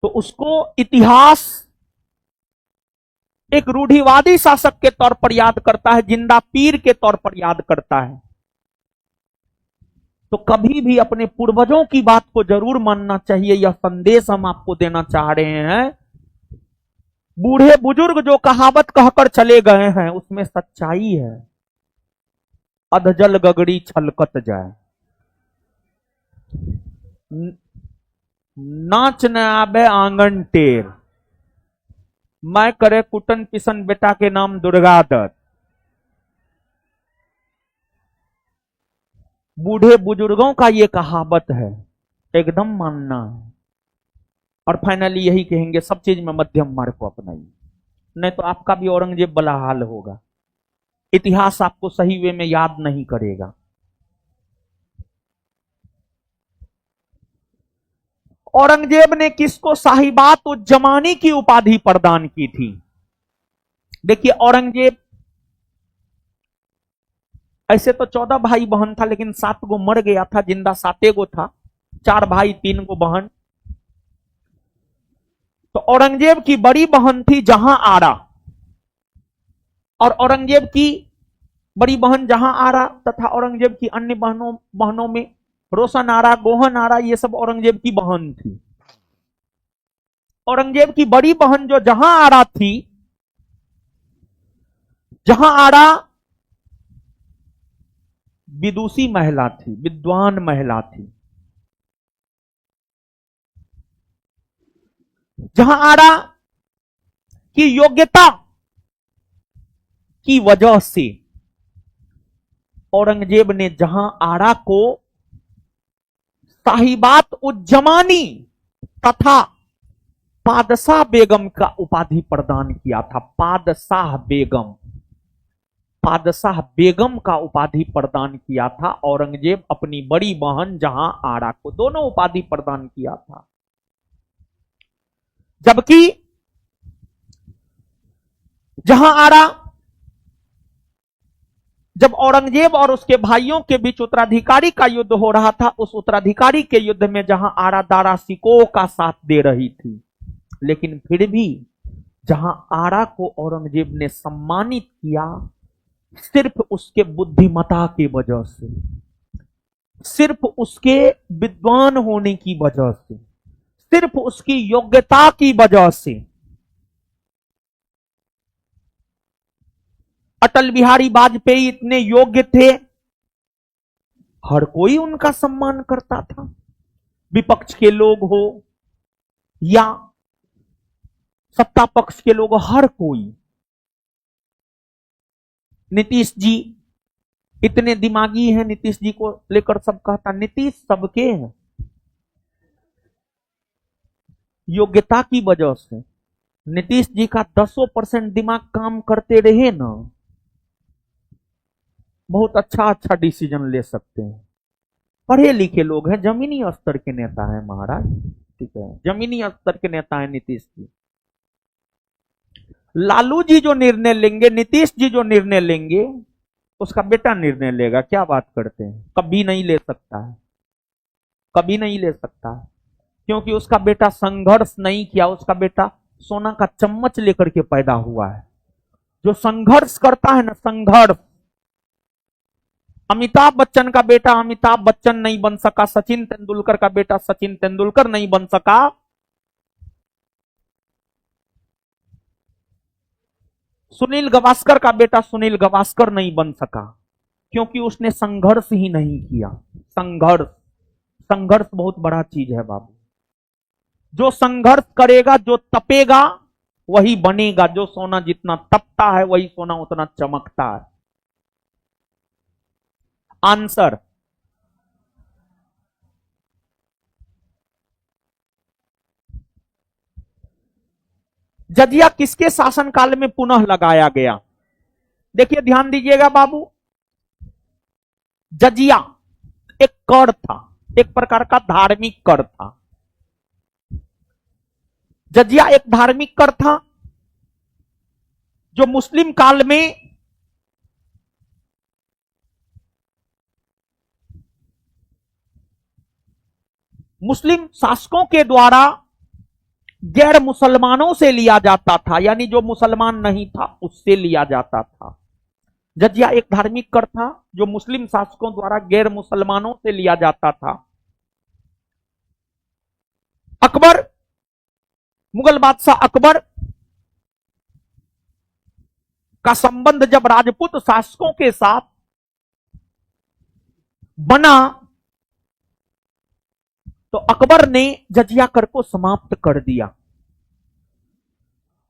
तो उसको इतिहास एक रूढ़िवादी शासक के तौर पर याद करता है, जिंदा पीर के तौर पर याद करता है। तो कभी भी अपने पूर्वजों की बात को जरूर मानना चाहिए। यह संदेश हम आपको देना चाह रहे हैं। बूढ़े बुजुर्ग जो कहावत कहकर चले गए हैं उसमें सच्चाई है। अधजल गगड़ी छलकत जाए, नाच न आबे आंगन टेर, मैं करे कुटन पिसन बेटा के नाम दुर्गा दत्त। बूढ़े बुजुर्गों का ये कहावत है, एकदम मानना है। और फाइनली यही कहेंगे, सब चीज में मध्यम मार्ग को अपनाइए, नहीं तो आपका भी औरंगजेब वाला हाल होगा। इतिहास आपको सही वे में याद नहीं करेगा। औरंगजेब ने किसको साहिबात उज्जमानी की उपाधि प्रदान की थी? देखिए, औरंगजेब ऐसे तो 14 भाई बहन था, लेकिन 7 गो मर गया था, जिंदा 7 गो था, 4 भाई 3 गो बहन। तो औरंगजेब की बड़ी बहन थी जहां आरा, और औरंगजेब की बड़ी बहन जहां आरा तथा औरंगजेब की अन्य बहनों में रोशन आरा, गोहन आरा, ये सब औरंगजेब की बहन थी। औरंगजेब की बड़ी बहन जो जहां आरा थी, जहां आरा विदुषी महिला थी, विद्वान महिला थी। जहां आरा की योग्यता की वजह से औरंगजेब ने जहां आरा को साहिबात उज्जमानी तथा पादशाह बेगम का उपाधि प्रदान किया था। पादशाह बेगम, पादशाह बेगम का उपाधि प्रदान किया था औरंगजेब अपनी बड़ी बहन जहां आरा को, दोनों उपाधि प्रदान किया था। जबकि जहां आरा जब औरंगजेब और उसके भाइयों के बीच उत्तराधिकारी का युद्ध हो रहा था, उस उत्तराधिकारी के युद्ध में जहां आरा दारा सिकोह का साथ दे रही थी, लेकिन फिर भी जहां आरा को औरंगजेब ने सम्मानित किया, सिर्फ उसके बुद्धिमता की वजह से, सिर्फ उसके विद्वान होने की वजह से, सिर्फ उसकी योग्यता की वजह से। अटल बिहारी वाजपेयी इतने योग्य थे, हर कोई उनका सम्मान करता था, विपक्ष के लोग हो या सत्ता पक्ष के लोग, हर कोई। नीतीश जी इतने दिमागी हैं, नीतीश जी को लेकर सब कहता नीतीश सबके हैं, योग्यता की वजह से। नीतीश जी का 10% दिमाग काम करते रहे ना, बहुत अच्छा अच्छा डिसीजन ले सकते हैं। पढ़े लिखे लोग हैं, जमीनी स्तर के नेता हैं महाराज, ठीक है, जमीनी स्तर के नेता हैं नीतीश जी। लालू जी जो निर्णय लेंगे, नीतीश जी जो निर्णय लेंगे, उसका बेटा निर्णय लेगा। क्या बात करते हैं, कभी नहीं ले सकता है, कभी नहीं ले सकता है, क्योंकि उसका बेटा संघर्ष नहीं किया, उसका बेटा सोना का चम्मच लेकर के पैदा हुआ है। जो संघर्ष करता है ना, संघर्ष। अमिताभ बच्चन का बेटा अमिताभ बच्चन नहीं बन सका, सचिन तेंदुलकर का बेटा सचिन तेंदुलकर नहीं बन सका, सुनील गावस्कर का बेटा सुनील गावस्कर नहीं बन सका, क्योंकि उसने संघर्ष ही नहीं किया। संघर्ष, संघर्ष बहुत बड़ा चीज है बाबू। जो संघर्ष करेगा, जो तपेगा, वही बनेगा। जो सोना जितना तपता है, वही सोना उतना चमकता है। आंसर, जजिया किसके शासनकाल में पुनः लगाया गया? देखिए ध्यान दीजिएगा बाबू, जजिया एक कर था, एक प्रकार का धार्मिक कर था। जजिया एक धार्मिक कर था जो मुस्लिम काल में मुस्लिम शासकों के द्वारा गैर मुसलमानों से लिया जाता था, यानी जो मुसलमान नहीं था उससे लिया जाता था। जजिया एक धार्मिक कर था जो मुस्लिम शासकों द्वारा गैर मुसलमानों से लिया जाता था। अकबर, मुगल बादशाह अकबर का संबंध जब राजपूत शासकों के साथ बना, तो अकबर ने जजिया कर को समाप्त कर दिया।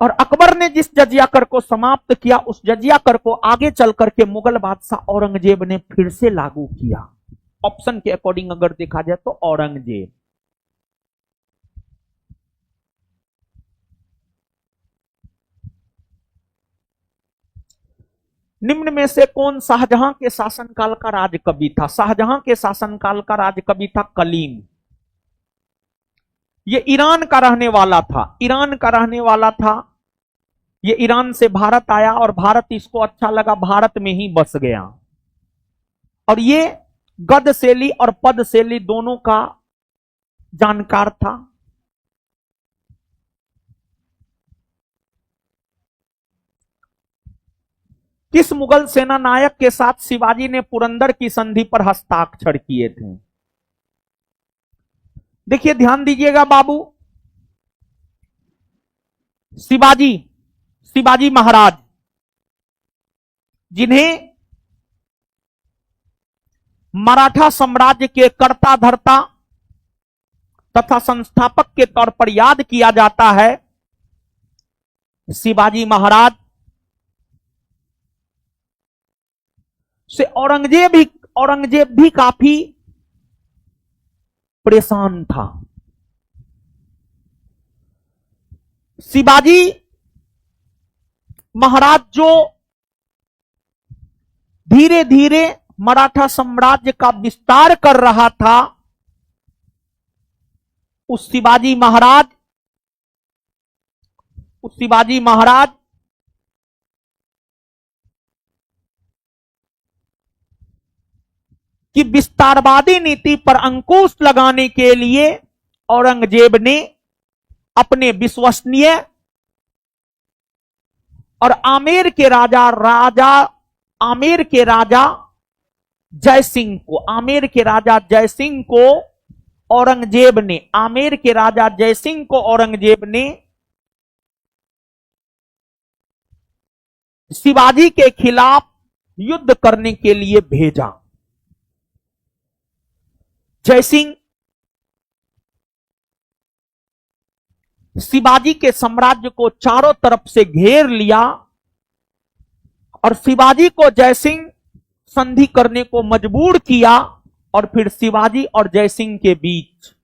और अकबर ने जिस जजिया कर को समाप्त किया, उस जजिया कर को आगे चल करके मुगल बादशाह औरंगजेब ने फिर से लागू किया। ऑप्शन के अकॉर्डिंग अगर देखा जाए तो औरंगजेब। निम्न में से कौन शाहजहां के शासनकाल का राजकवि था? शाहजहां के शासनकाल का राजकवि था कलीम। ये ईरान का रहने वाला था, ईरान का रहने वाला था। ये ईरान से भारत आया और भारत इसको अच्छा लगा, भारत में ही बस गया। और ये गद शैली और पद शैली दोनों का जानकार था। किस मुगल सेना नायक के साथ शिवाजी ने पुरंदर की संधि पर हस्ताक्षर किए थे? देखिए ध्यान दीजिएगा बाबू, शिवाजी, शिवाजी महाराज, जिन्हें मराठा साम्राज्य के कर्ता धर्ता तथा संस्थापक के तौर पर याद किया जाता है, शिवाजी महाराज से औरंगजेब भी काफी परेशान था। शिवाजी महाराज जो धीरे धीरे मराठा साम्राज्य का विस्तार कर रहा था, उस शिवाजी महाराज, कि विस्तारवादी नीति पर अंकुश लगाने के लिए औरंगजेब ने अपने विश्वसनीय और आमेर के राजा जय सिंह को औरंगजेब ने शिवाजी के खिलाफ युद्ध करने के लिए भेजा। जयसिंह शिवाजी के साम्राज्य को चारों तरफ से घेर लिया और शिवाजी को जयसिंह संधि करने को मजबूर किया और फिर शिवाजी और जयसिंह के बीच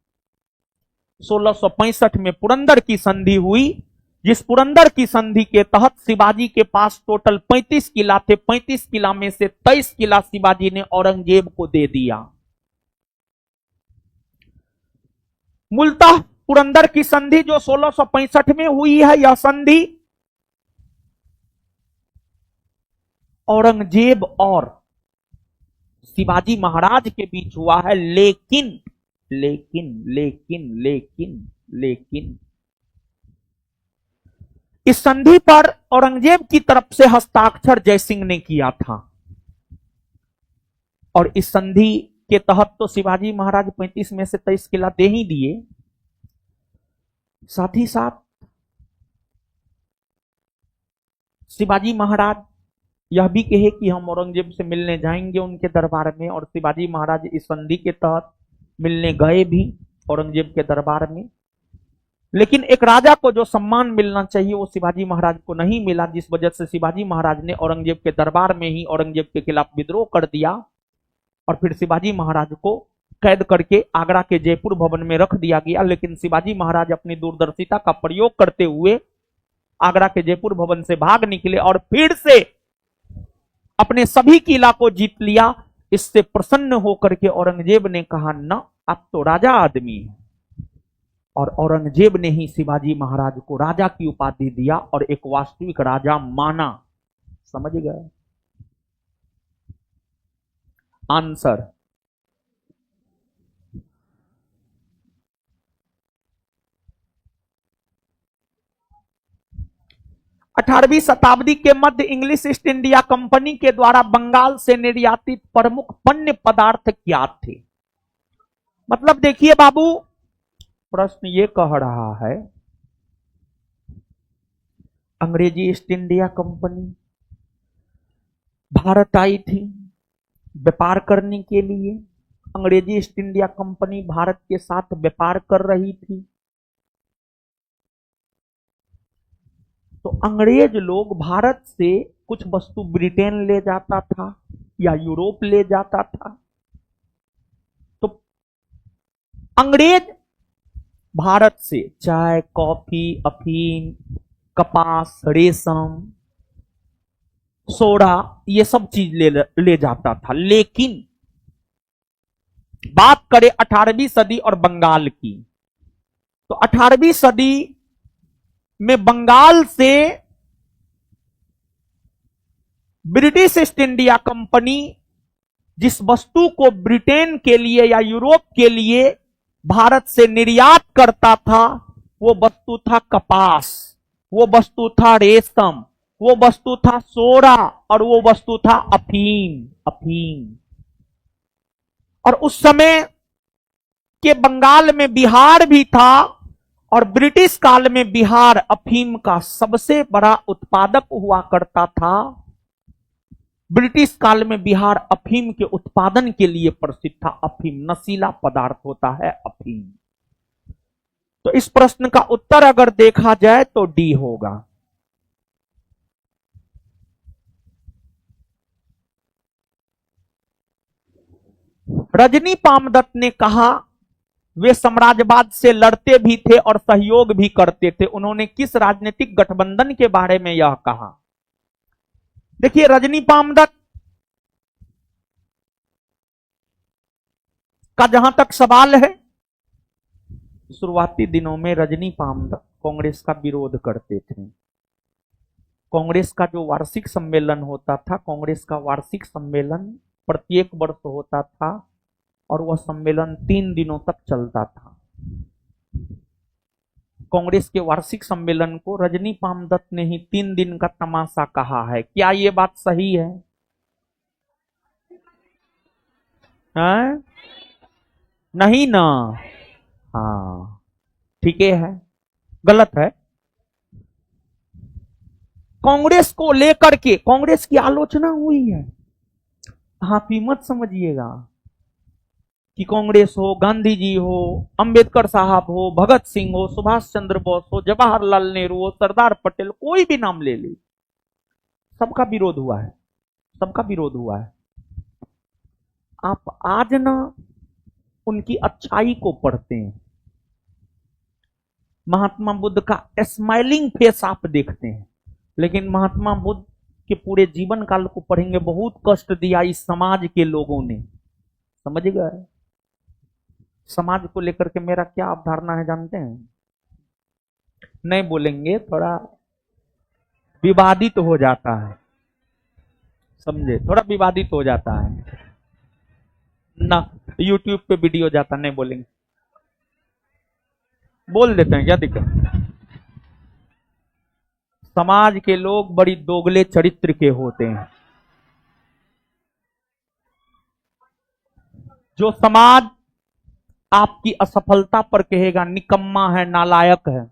1665 में पुरंदर की संधि हुई, जिस पुरंदर की संधि के तहत शिवाजी के पास टोटल 35 किला थे। 35 किला में से 23 किला शिवाजी ने औरंगजेब को दे दिया। मूलतः पुरंदर की संधि जो 1665 में हुई है, यह संधि औरंगजेब और शिवाजी महाराज के बीच हुआ है। लेकिन इस संधि पर औरंगजेब की तरफ से हस्ताक्षर जयसिंह ने किया था और इस संधि के तहत तो शिवाजी महाराज 35 में से 23 किला दे ही दिए। साथ ही साथ शिवाजी महाराज यह भी कहे कि हम औरंगजेब से मिलने जाएंगे उनके दरबार में, और शिवाजी महाराज इस संधि के तहत मिलने गए भी औरंगजेब के दरबार में। लेकिन एक राजा को जो सम्मान मिलना चाहिए वो शिवाजी महाराज को नहीं मिला, जिस वजह से शिवाजी महाराज ने औरंगजेब के दरबार में ही औरंगजेब के खिलाफ विद्रोह कर दिया और फिर शिवाजी महाराज को कैद करके आगरा के जयपुर भवन में रख दिया गया। लेकिन शिवाजी महाराज अपनी दूरदर्शिता का प्रयोग करते हुए आगरा के जयपुर भवन से भाग निकले और फिर से अपने सभी किला को जीत लिया। इससे प्रसन्न होकर के औरंगजेब ने कहा, न अब तो राजा आदमी है, और औरंगजेब ने ही शिवाजी महाराज को राजा की उपाधि दिया और एक वास्तविक राजा माना। समझ गए? आंसर 18वीं शताब्दी के मध्य इंग्लिश ईस्ट इंडिया कंपनी के द्वारा बंगाल से निर्यातित प्रमुख पण्य पदार्थ क्या थे? मतलब देखिए बाबू, प्रश्न ये कह रहा है, अंग्रेजी ईस्ट इंडिया कंपनी भारत आई थी व्यापार करने के लिए। अंग्रेजी ईस्ट इंडिया कंपनी भारत के साथ व्यापार कर रही थी, तो अंग्रेज लोग भारत से कुछ वस्तु ब्रिटेन ले जाता था या यूरोप ले जाता था। तो अंग्रेज भारत से चाय, कॉफी, अफीम, कपास, रेशम, सोडा, ये सब चीज ले जाता था। लेकिन बात करें 18वीं सदी और बंगाल की, तो 18वीं सदी में बंगाल से ब्रिटिश ईस्ट इंडिया कंपनी जिस वस्तु को ब्रिटेन के लिए या यूरोप के लिए भारत से निर्यात करता था, वो वस्तु था कपास, वो वस्तु था रेशम, वो वस्तु था सोडा और वो वस्तु था अफीम। और उस समय के बंगाल में बिहार भी था, और ब्रिटिश काल में बिहार अफीम का सबसे बड़ा उत्पादक हुआ करता था। ब्रिटिश काल में बिहार अफीम के उत्पादन के लिए प्रसिद्ध था। अफीम नशीला पदार्थ होता है, अफीम। तो इस प्रश्न का उत्तर अगर देखा जाए तो डी होगा। रजनी पामदत्त ने कहा वे साम्राज्यवाद से लड़ते भी थे और सहयोग भी करते थे। उन्होंने किस राजनीतिक गठबंधन के बारे में यह कहा? देखिए, रजनी पामदत्त का जहां तक सवाल है, शुरुआती दिनों में रजनी पामदत्त कांग्रेस का विरोध करते थे। कांग्रेस का जो वार्षिक सम्मेलन होता था, कांग्रेस का वार्षिक सम्मेलन प्रत्येक वर्ष होता था और वह सम्मेलन 3 दिनों तक चलता था। कांग्रेस के वार्षिक सम्मेलन को रजनी पामदत्त ने ही 3 दिन का तमाशा कहा है। क्या ये बात सही है? हैं? नहीं ना? हाँ, ठीक है, गलत है। कांग्रेस को लेकर के कांग्रेस की आलोचना हुई है। आप ही मत समझिएगा कि कांग्रेस हो, गांधी जी हो, अंबेडकर साहब हो, भगत सिंह हो, सुभाष चंद्र बोस हो, जवाहरलाल नेहरू हो, सरदार पटेल, कोई भी नाम ले ली, सबका विरोध हुआ है, सबका विरोध हुआ है। आप आज ना उनकी अच्छाई को पढ़ते हैं, महात्मा बुद्ध का स्माइलिंग फेस आप देखते हैं, लेकिन महात्मा बुद्ध के पूरे जीवन काल को पढ़ेंगे, बहुत कष्ट दिया इस समाज के लोगों ने। समझ गए? समाज को लेकर के मेरा क्या अवधारणा है जानते हैं? नहीं बोलेंगे, थोड़ा विवादित तो हो जाता है, समझे, थोड़ा विवादित हो जाता है ना। यूट्यूब पे वीडियो जाता, नहीं बोलेंगे, बोल देते हैं, क्या दिक्कत। समाज के लोग बड़ी दोगले चरित्र के होते हैं। जो समाज आपकी असफलता पर कहेगा निकम्मा है, नालायक है,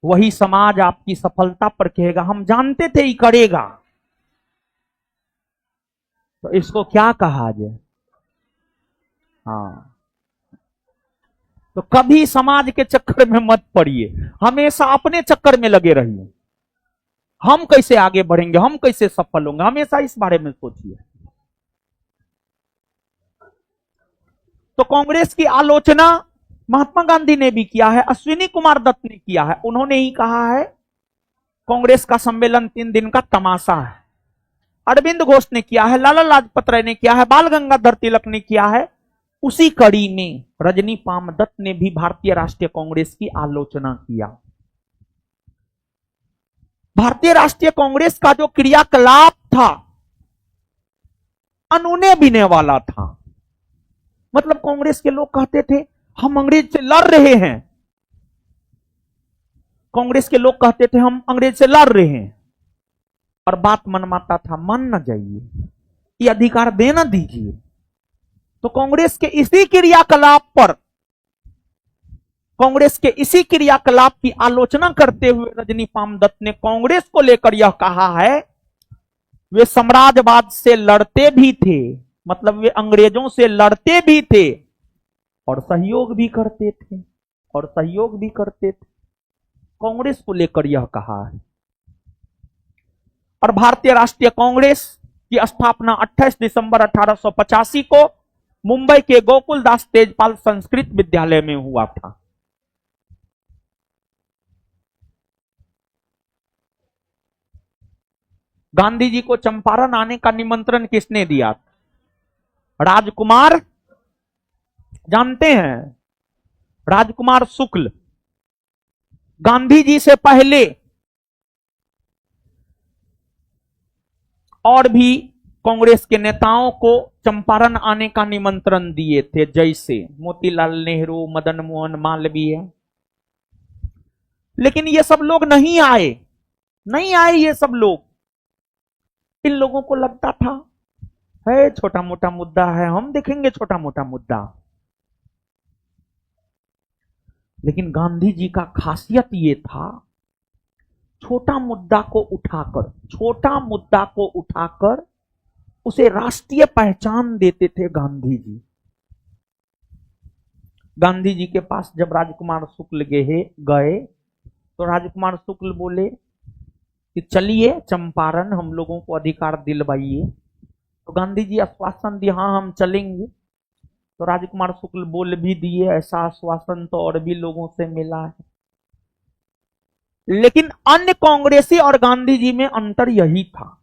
वही समाज आपकी सफलता पर कहेगा हम जानते थे ही करेगा। तो इसको क्या कहा जाए? हाँ, तो कभी समाज के चक्कर में मत पड़िए, हमेशा अपने चक्कर में लगे रहिए। हम कैसे आगे बढ़ेंगे, हम कैसे सफल होंगे, हमेशा इस बारे में सोचिए। तो कांग्रेस की आलोचना महात्मा गांधी ने भी किया है, अश्विनी कुमार दत्त ने किया है। उन्होंने ही कहा है कांग्रेस का सम्मेलन 3 दिन का तमाशा है। अरविंद घोष ने किया है, लाला लाजपत राय ने किया है, बाल गंगाधर तिलक ने किया है। उसी कड़ी में रजनी पामदत्त ने भी भारतीय राष्ट्रीय कांग्रेस की आलोचना किया। भारतीय राष्ट्रीय कांग्रेस का जो क्रियाकलाप था अनूने बिने वाला था। मतलब कांग्रेस के लोग कहते थे हम अंग्रेज से लड़ रहे हैं, कांग्रेस के लोग कहते थे हम अंग्रेज से लड़ रहे हैं, और बात मनमाता था, मान ना जाइए, ये अधिकार देना दीजिए। तो कांग्रेस के इसी क्रियाकलाप पर, कांग्रेस के इसी क्रियाकलाप की आलोचना करते हुए रजनी पामदत्त ने कांग्रेस को लेकर यह कहा है वे साम्राज्यवाद से लड़ते भी थे, मतलब वे अंग्रेजों से लड़ते भी थे और सहयोग भी करते थे, और सहयोग भी करते थे। कांग्रेस को लेकर यह कहा है। और भारतीय राष्ट्रीय कांग्रेस की स्थापना 28 दिसंबर 1885 को मुंबई के गोकुलदास तेजपाल संस्कृत विद्यालय में हुआ था। गांधी जी को चंपारण आने का निमंत्रण किसने दिया? राजकुमार, जानते हैं, राजकुमार शुक्ल। गांधी जी से पहले और भी कांग्रेस के नेताओं को चंपारण आने का निमंत्रण दिए थे, जैसे मोतीलाल नेहरू, मदन मोहन मालवीय। लेकिन ये सब लोग नहीं आए, नहीं आए ये सब लोग। इन लोगों को लगता था है छोटा मोटा मुद्दा है, हम देखेंगे छोटा मोटा मुद्दा। लेकिन गांधी जी का खासियत ये था, छोटा मुद्दा को उठाकर उसे राष्ट्रीय पहचान देते थे गांधी जी। गांधी जी के पास जब राजकुमार शुक्ल गए तो राजकुमार शुक्ल बोले कि चलिए चंपारण, हम लोगों को अधिकार दिलवाइए। तो गांधी जी आश्वासन दिए, हाँ हम चलेंगे। तो राजकुमार शुक्ल बोल भी दिए, ऐसा आश्वासन तो और भी लोगों से मिला है। लेकिन अन्य कांग्रेसी और गांधी जी में अंतर यही था,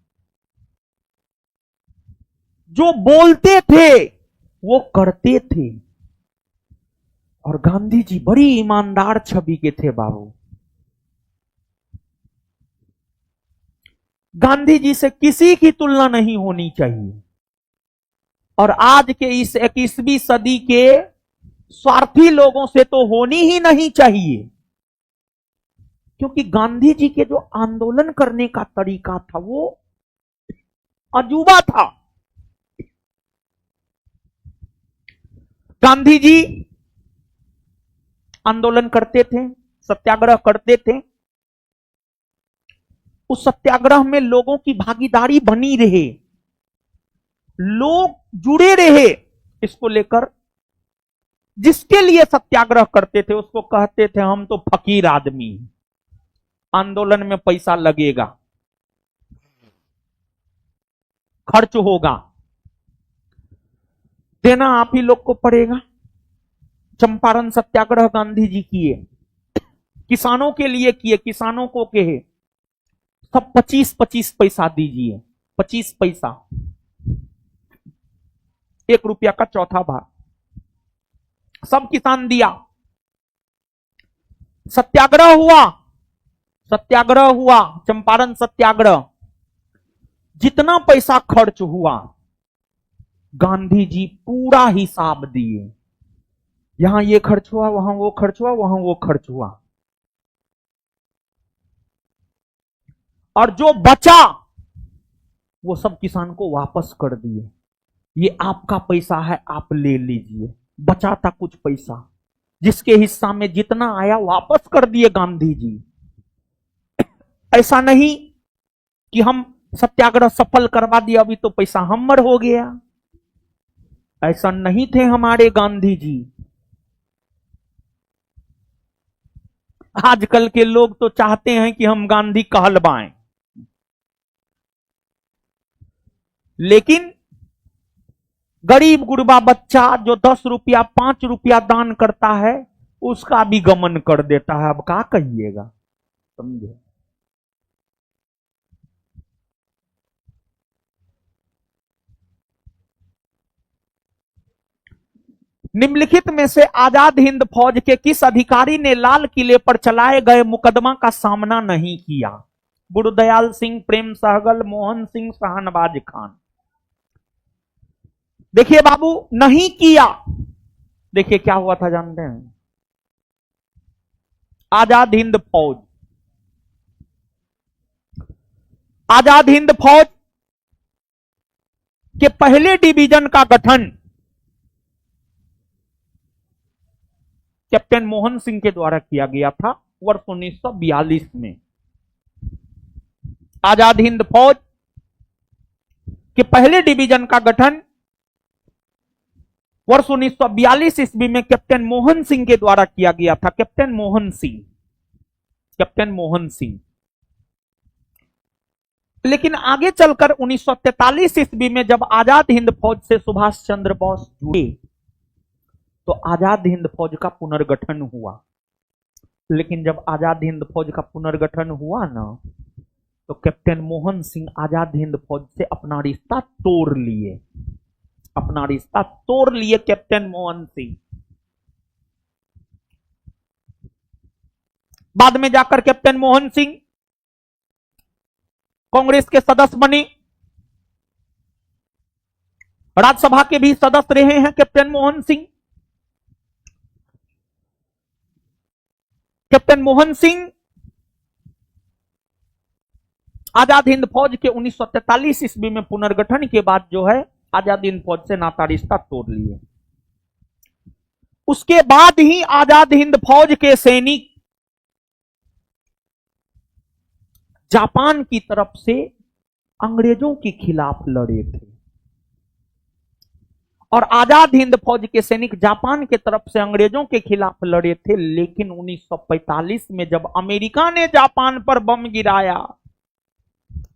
जो बोलते थे वो करते थे। और गांधी जी बड़ी ईमानदार छवि के थे बाबू। गांधी जी से किसी की तुलना नहीं होनी चाहिए। और आज के इस 21वीं सदी के स्वार्थी लोगों से तो होनी ही नहीं चाहिए, क्योंकि गांधी जी के जो आंदोलन करने का तरीका था वो अजूबा था। गांधी जी आंदोलन करते थे, सत्याग्रह करते थे, उस सत्याग्रह में लोगों की भागीदारी बनी रहे, लोग जुड़े रहे, इसको लेकर जिसके लिए सत्याग्रह करते थे उसको कहते थे हम तो फकीर आदमी, आंदोलन में पैसा लगेगा, खर्च होगा, देना आप ही लोग को पड़ेगा। चंपारण सत्याग्रह गांधी जी किए, किसानों के लिए किए, किसानों को कहे सब 25-25 पैसा दीजिए, 25 पैसा, 1 रुपया का चौथा भाग, सब किसान दिया। सत्याग्रह हुआ, सत्याग्रह हुआ, चंपारण सत्याग्रह, जितना पैसा खर्च हुआ गांधी जी पूरा हिसाब दिए, यहां ये खर्च हुआ, वहां वो खर्च हुआ, वहां वो खर्च हुआ, और जो बचा वो सब किसान को वापस कर दिए, ये आपका पैसा है, आप ले लीजिए। बचा था कुछ पैसा, जिसके हिस्सा में जितना आया वापस कर दिए गांधी जी। ऐसा नहीं कि हम सत्याग्रह सफल करवा दिया, अभी तो पैसा हमर हो गया, ऐसा नहीं थे हमारे गांधी जी। आजकल के लोग तो चाहते हैं कि हम गांधी कहलवाएं, लेकिन गरीब गुरबा बच्चा जो 10 रुपया 5 रुपया दान करता है उसका भी गमन कर देता है। अब क्या कहिएगा, समझे? निम्नलिखित में से आजाद हिंद फौज के किस अधिकारी ने लाल किले पर चलाए गए मुकदमा का सामना नहीं किया? गुरुदयाल सिंह, प्रेम सहगल, मोहन सिंह, शाहनवाज खान। देखिए बाबू, नहीं किया। देखिए क्या हुआ था जानते हैं? आजाद हिंद फौज, आजाद हिंद फौज के पहले डिवीजन का गठन कैप्टन मोहन सिंह के द्वारा किया गया था वर्ष 1942 में। आजाद हिंद फौज के पहले डिवीजन का गठन वर्ष 1942 ईस्वी में कैप्टन मोहन सिंह के द्वारा किया गया था। Captain Mohan Singh, captain Mohan Singh. लेकिन आगे चलकर 1943 ईस्वी में जब आजाद हिंद फौज से सुभाष चंद्र बोस जुड़े तो आजाद हिंद फौज का पुनर्गठन हुआ। लेकिन जब आजाद हिंद फौज का पुनर्गठन हुआ ना, तो कैप्टन मोहन सिंह आजाद हिंद फौज से अपना रिश्ता तोड़ लिए, अपना रिश्ता तोड़ लिए कैप्टन मोहन सिंह। बाद में जाकर कैप्टन मोहन सिंह कांग्रेस के सदस्य बने, राज्यसभा के भी सदस्य रहे हैं कैप्टन मोहन सिंह। कैप्टन मोहन सिंह आजाद हिंद फौज के 1943 ईस्वी में पुनर्गठन के बाद जो है आजाद हिंद फौज से नाता रिश्ता तोड़ लिए। उसके बाद ही आजाद हिंद फौज के सैनिक जापान की तरफ से अंग्रेजों के खिलाफ लड़े थे, और आजाद हिंद फौज के सैनिक जापान के तरफ से अंग्रेजों के खिलाफ लड़े थे। लेकिन 1945 में जब अमेरिका ने जापान पर बम गिराया,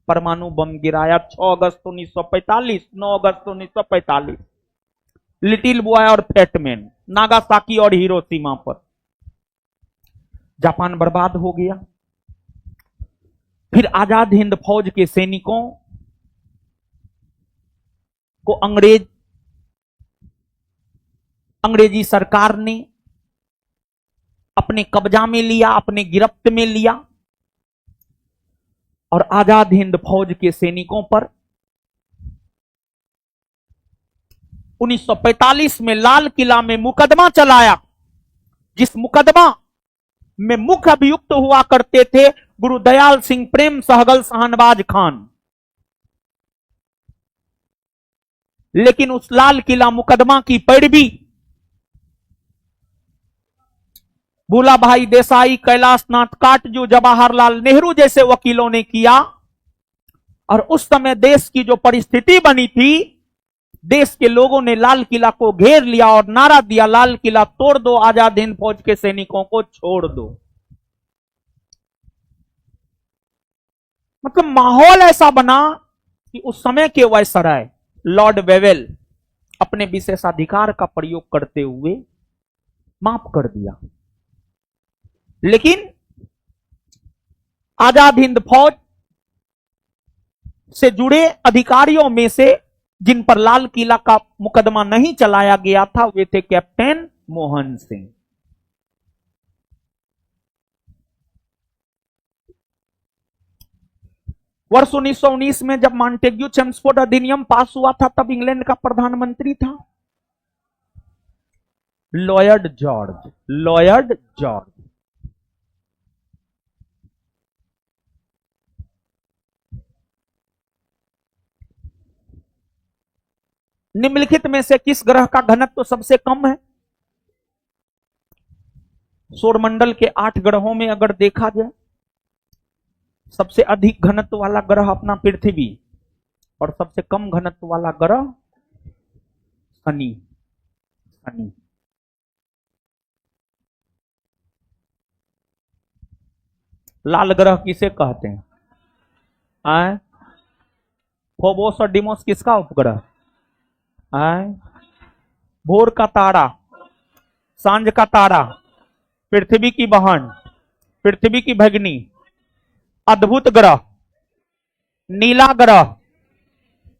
परमाणु बम गिराया, 6 अगस्त 1945, 9 अगस्त 1945, लिटिल बॉय और फैटमैन, नागासाकी और हिरोशिमा पर, जापान बर्बाद हो गया। फिर आजाद हिंद फौज के सैनिकों को अंग्रेजी सरकार ने अपने कब्जा में लिया, अपने गिरफ्त में लिया, और आजाद हिंद फौज के सैनिकों पर 1945 में लाल किला में मुकदमा चलाया, जिस मुकदमा में मुख्य अभियुक्त हुआ करते थे गुरुदयाल सिंह प्रेम सहगल शाहनवाज खान। लेकिन उस लाल किला मुकदमा की पैरवी भूला भाई देसाई, कैलाश नाथ काटजू, जवाहरलाल नेहरू जैसे वकीलों ने किया। और उस समय देश की जो परिस्थिति बनी थी, देश के लोगों ने लाल किला को घेर लिया और नारा दिया, लाल किला तोड़ दो, आजाद हिंद फौज के सैनिकों को छोड़ दो। मतलब माहौल ऐसा बना कि उस समय के वायसराय लॉर्ड वेवेल अपने विशेषाधिकार का प्रयोग करते हुए माफ कर दिया। लेकिन आजाद हिंद फौज से जुड़े अधिकारियों में से जिन पर लाल किला का मुकदमा नहीं चलाया गया था, वे थे कैप्टन मोहन सिंह। वर्ष 1919 में जब मॉन्टेग्यू चेम्सफोर्ड अधिनियम पास हुआ था, तब इंग्लैंड का प्रधानमंत्री था लॉयड जॉर्ज। लॉयड जॉर्ज निम्नलिखित में से किस ग्रह का घनत्व तो सबसे कम है? सौरमंडल के 8 ग्रहों में अगर देखा जाए, सबसे अधिक घनत्व वाला ग्रह अपना पृथ्वी और सबसे कम घनत्व वाला ग्रह शनि। शनि लाल ग्रह किसे कहते हैं? आए फोबोस और डिमोस किसका उपग्रह? आए भोर का तारा, सांझ का तारा, पृथ्वी की बहन, पृथ्वी की भगिनी, अद्भुत ग्रह, नीला ग्रह,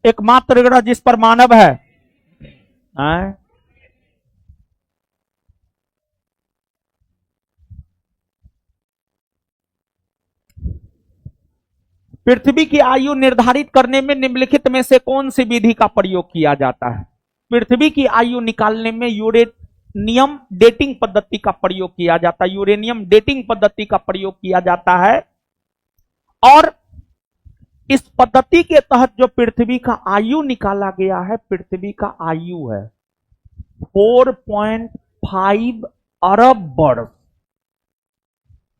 एकमात्र ग्रह जिस पर मानव है। पृथ्वी की आयु निर्धारित करने में निम्नलिखित में से कौन सी विधि का प्रयोग किया जाता है? पृथ्वी की आयु निकालने में यूरेनियम डेटिंग पद्धति का प्रयोग किया जाता है। यूरेनियम डेटिंग पद्धति का प्रयोग किया जाता है और इस पद्धति के तहत जो पृथ्वी का आयु निकाला गया है, पृथ्वी का आयु है 4.5 अरब वर्ष।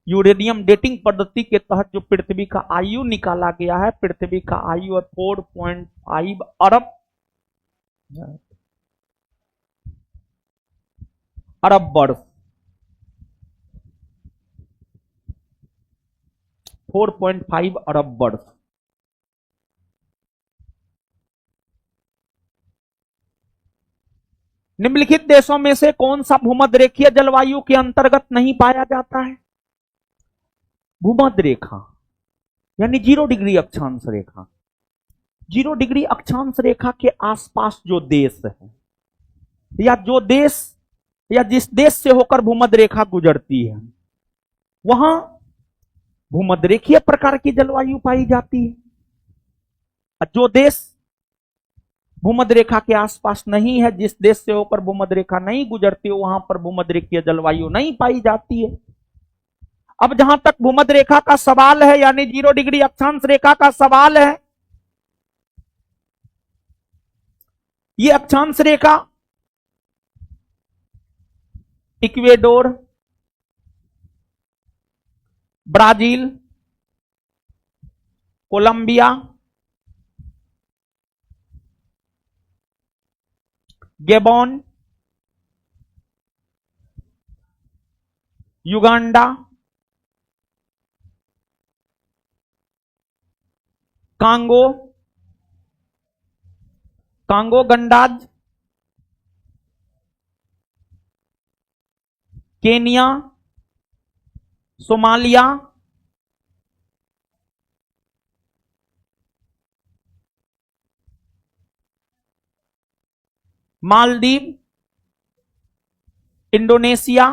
यूरेनियम डेटिंग पद्धति के तहत जो पृथ्वी का आयु निकाला गया है, पृथ्वी का आयु है 4.5 अरब वर्ष। 4.5 अरब वर्ष। निम्नलिखित देशों में से कौन सा भूमध्य रेखीय जलवायु के अंतर्गत नहीं पाया जाता है? भूमध्य रेखा यानी 0 डिग्री अक्षांश रेखा। 0 डिग्री अक्षांश रेखा के आसपास जो देश है या जो देश या जिस देश से होकर भूमध्य रेखा गुजरती है, वहां भूमध्य रेखीय प्रकार की जलवायु पाई जाती है। जो देश भूमध्य रेखा के आसपास नहीं है, जिस देश से होकर भूमध्य रेखा नहीं गुजरती है, वहां पर भूमध्य रेखीय जलवायु नहीं पाई जाती है। अब जहां तक भूमध्य रेखा का सवाल है, यानी 0 डिग्री अक्षांश रेखा का सवाल है, ये अक्षांश रेखा Ecuador, Brazil, Colombia, Gabon, Uganda, Congo, Congo गंडाज, Kenya, Somalia, Maldives, Indonesia,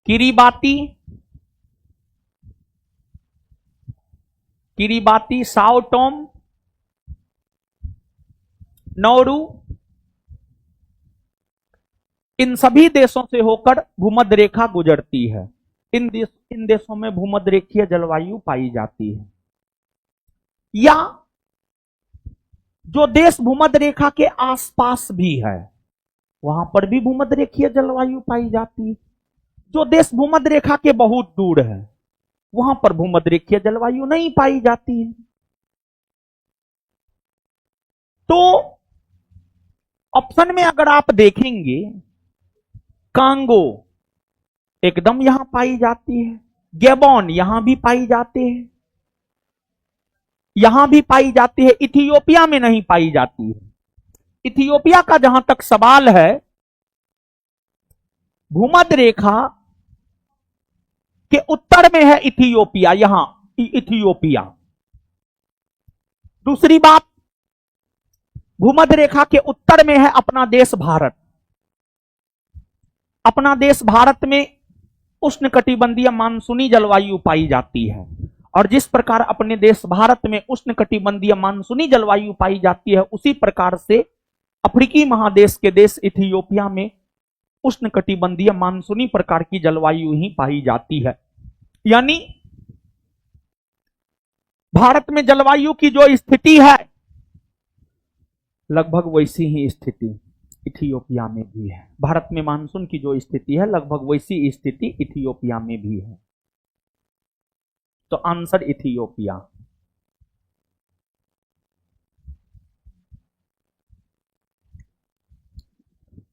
Kiribati, Kiribati, Sao Tome, Nauru, इन सभी देशों से होकर भूमध्य रेखा गुजरती है। इन देशों में भूमध्य रेखीय जलवायु पाई जाती है। या जो देश भूमध्य रेखा के आसपास भी है वहां पर भी भूमध्य रेखीय जलवायु पाई जाती है। जो देश भूमध्य रेखा के बहुत दूर है वहां पर भूमध्य रेखीय जलवायु नहीं पाई जाती है। तो ऑप्शन में अगर आप देखेंगे, कांगो एकदम यहां पाई जाती है, गैबोन यहां भी पाई जाते हैं, यहां भी पाई जाती है, इथियोपिया में नहीं पाई जाती है। इथियोपिया का जहां तक सवाल है, भूमध्य रेखा के उत्तर में है इथियोपिया, यहां इथियोपिया। दूसरी बात, भूमध्य रेखा के उत्तर में है अपना देश भारत। अपना देश भारत में उष्णकटिबंधीय मानसूनी जलवायु पाई जाती है, और जिस प्रकार अपने देश भारत में उष्णकटिबंधीय मानसूनी जलवायु पाई जाती है, उसी प्रकार से अफ्रीकी महादेश के देश इथियोपिया में उष्णकटिबंधीय मानसूनी प्रकार की जलवायु ही पाई जाती है। यानी भारत में जलवायु की जो स्थिति है लगभग वैसी ही स्थिति इथियोपिया में भी है। भारत में मानसून की जो स्थिति है लगभग वैसी स्थिति इथियोपिया में भी है। तो आंसर इथियोपिया।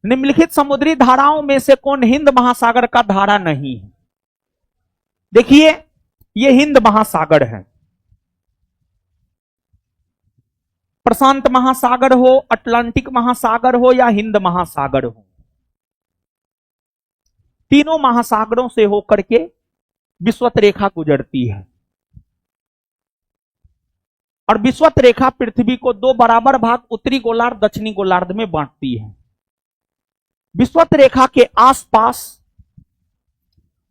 निम्नलिखित समुद्री धाराओं में से कौन हिंद महासागर का धारा नहीं है? देखिए, यह हिंद महासागर है। प्रशांत महासागर हो, अटलांटिक महासागर हो या हिंद महासागर हो, तीनों महासागरों से होकर के विषुवत रेखा गुजरती है। और विषुवत रेखा पृथ्वी को दो बराबर भाग उत्तरी गोलार्ध दक्षिणी गोलार्ध में बांटती है। विषुवत रेखा के आसपास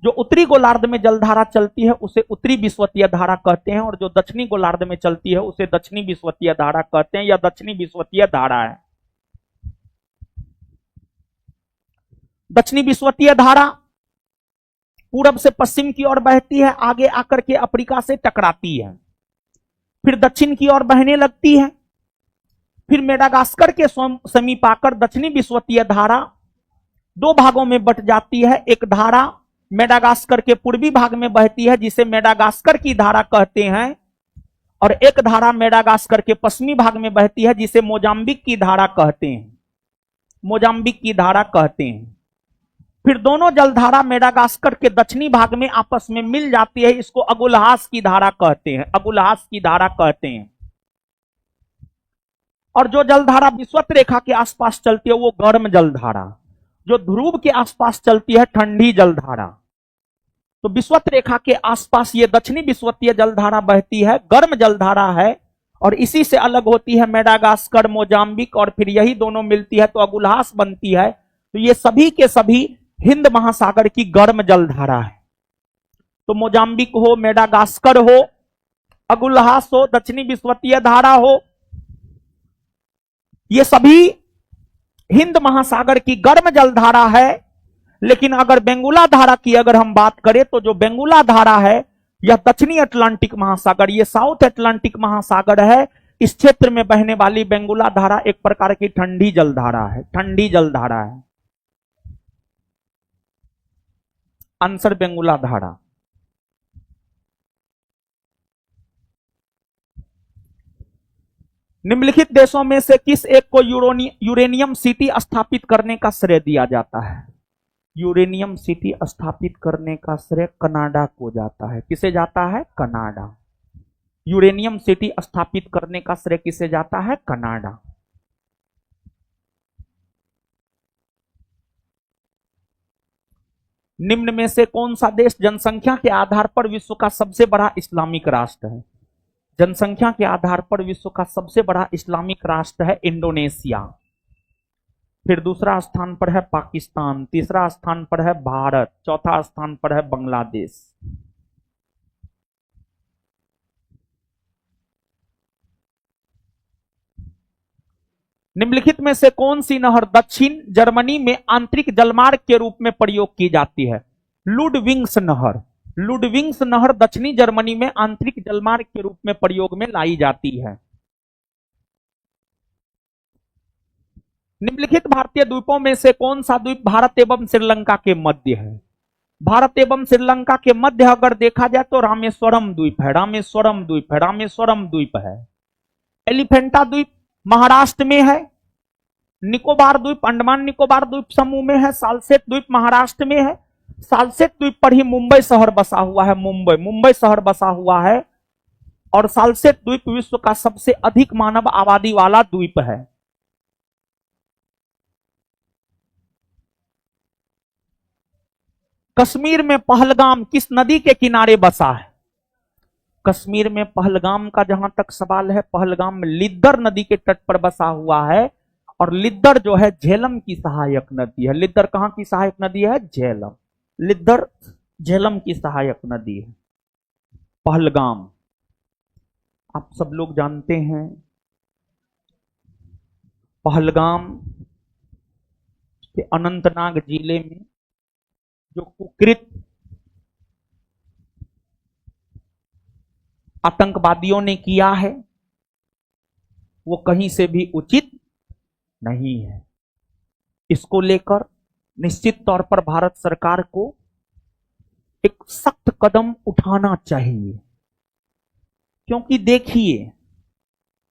जो उत्तरी गोलार्ध में जलधारा चलती है उसे उत्तरी विषुवतीय धारा कहते हैं, और जो दक्षिणी गोलार्ध में चलती है उसे दक्षिणी विषुवतीय धारा कहते हैं, या दक्षिणी विषुवतीय धारा है। दक्षिणी विषुवतीय धारा पूरब से पश्चिम की ओर बहती है, आगे आकर के अफ्रीका से टकराती है, फिर दक्षिण की ओर बहने लगती है, फिर मेडागास्कर के समीप आकर दक्षिणी विषुवतीय धारा दो भागों में बट जाती है। एक धारा मेडागास्कर के पूर्वी भाग में बहती है जिसे मेडागास्कर की धारा कहते हैं, और एक धारा मेडागास्कर के पश्चिमी भाग में बहती है जिसे मोजाम्बिक की धारा कहते हैं। मोजाम्बिक की धारा कहते हैं। फिर दोनों जलधारा मेडागास्कर के दक्षिणी भाग में आपस में मिल जाती है, इसको अगुलहास की धारा कहते हैं। अगुलहास की धारा कहते हैं। और जो जलधारा विषुवत रेखा के आसपास चलती है वो गर्म जलधारा, जो ध्रुव के आसपास चलती है ठंडी जलधारा। तो विषुवत रेखा के आसपास ये दक्षिणी विषुवतीय जलधारा बहती है, गर्म जलधारा है, और इसी से अलग होती है मेडागास्कर, मोजाम्बिक, और फिर यही दोनों मिलती है तो अगुलहास बनती है। तो ये सभी के सभी हिंद महासागर की गर्म जलधारा है। तो मोजाम्बिक हो, मेडागास्कर हो, अगुलहास हो, दक्षिणी विषुवतीय धारा हो, ये सभी हिंद महासागर की गर्म जलधारा है। लेकिन अगर बेंगुला धारा की अगर हम बात करें तो जो बेंगुला धारा है यह दक्षिणी अटलांटिक महासागर, ये साउथ अटलांटिक महासागर है, इस क्षेत्र में बहने वाली बेंगुला धारा एक प्रकार की ठंडी जलधारा है। ठंडी जलधारा है। आंसर बेंगुला धारा। निम्नलिखित देशों में से किस एक को यूरेनियम सिटी स्थापित करने का श्रेय दिया जाता है? यूरेनियम सिटी स्थापित करने का श्रेय कनाडा को जाता है। किसे जाता है? कनाडा। यूरेनियम सिटी स्थापित करने का श्रेय किसे जाता है? कनाडा। निम्न में से कौन सा देश जनसंख्या के आधार पर विश्व का सबसे बड़ा इस्लामिक राष्ट्र है? जनसंख्या के आधार पर विश्व का सबसे बड़ा इस्लामिक राष्ट्र है इंडोनेशिया। फिर दूसरा स्थान पर है पाकिस्तान, तीसरा स्थान पर है भारत, चौथा स्थान पर है बांग्लादेश। निम्नलिखित में से कौन सी नहर दक्षिण जर्मनी में आंतरिक जलमार्ग के रूप में प्रयोग की जाती है? लुडविग्स नहर। लुडविग्स नहर दक्षिणी जर्मनी में आंतरिक जलमार्ग के रूप में प्रयोग में लाई जाती है। निम्नलिखित भारतीय द्वीपों में से कौन सा द्वीप भारत एवं श्रीलंका के मध्य है? भारत एवं श्रीलंका के मध्य अगर देखा जाए तो रामेश्वरम द्वीप है, रामेश्वरम द्वीप है, रामेश्वरम द्वीप है। एलिफेंटा द्वीप महाराष्ट्र में है। निकोबार द्वीप अंडमान निकोबार द्वीप समूह में है। सालसेट द्वीप महाराष्ट्र में है। सालसेट द्वीप पर ही मुंबई शहर बसा हुआ है। मुंबई शहर बसा हुआ है। और सालसेट द्वीप विश्व का सबसे अधिक मानव आबादी वाला द्वीप है। कश्मीर में पहलगाम किस नदी के किनारे बसा है? कश्मीर में पहलगाम का जहां तक सवाल है, पहलगाम लिद्दर नदी के तट पर बसा हुआ है। और लिद्दर जो है झेलम की सहायक नदी है। लिद्दर कहां की सहायक नदी है? झेलम। लिद्दर झेलम की सहायक नदी है। पहलगाम आप सब लोग जानते हैं। पहलगाम के अनंतनाग जिले में जो कुकृत आतंकवादियों ने किया है वो कहीं से भी उचित नहीं है। इसको लेकर निश्चित तौर पर भारत सरकार को एक सख्त कदम उठाना चाहिए। क्योंकि देखिए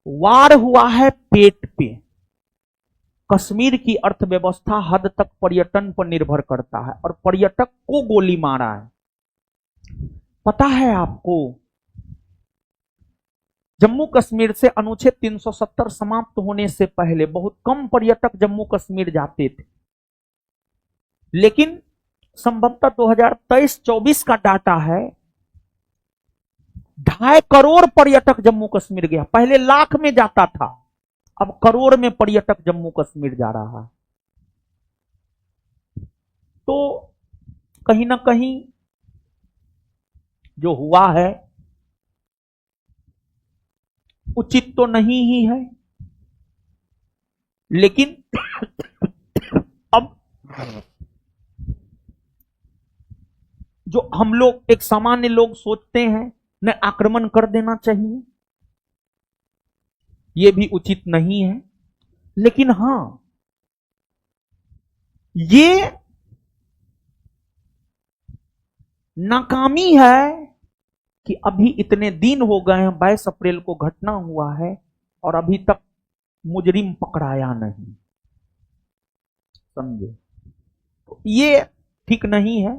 वार हुआ है पेट पे। कश्मीर की अर्थव्यवस्था हद तक पर्यटन पर निर्भर करता है और पर्यटक को गोली मारा है। पता है आपको जम्मू कश्मीर से अनुच्छेद 370 समाप्त होने से पहले बहुत कम पर्यटक जम्मू कश्मीर जाते थे। लेकिन संभवतः 2023-24 का डाटा है 2.5 करोड़ पर्यटक जम्मू कश्मीर गया। पहले लाख में जाता था, अब करोड़ में पर्यटक जम्मू कश्मीर जा रहा है। तो कहीं ना कहीं जो हुआ है उचित तो नहीं ही है। लेकिन अब जो हम लोग एक सामान्य लोग सोचते हैं न आक्रमण कर देना चाहिए, यह भी उचित नहीं है। लेकिन हां ये नाकामी है कि अभी इतने दिन हो गए हैं, 22 अप्रैल को घटना हुआ है और अभी तक मुजरिम पकड़ाया नहीं। समझे? तो ये ठीक नहीं है।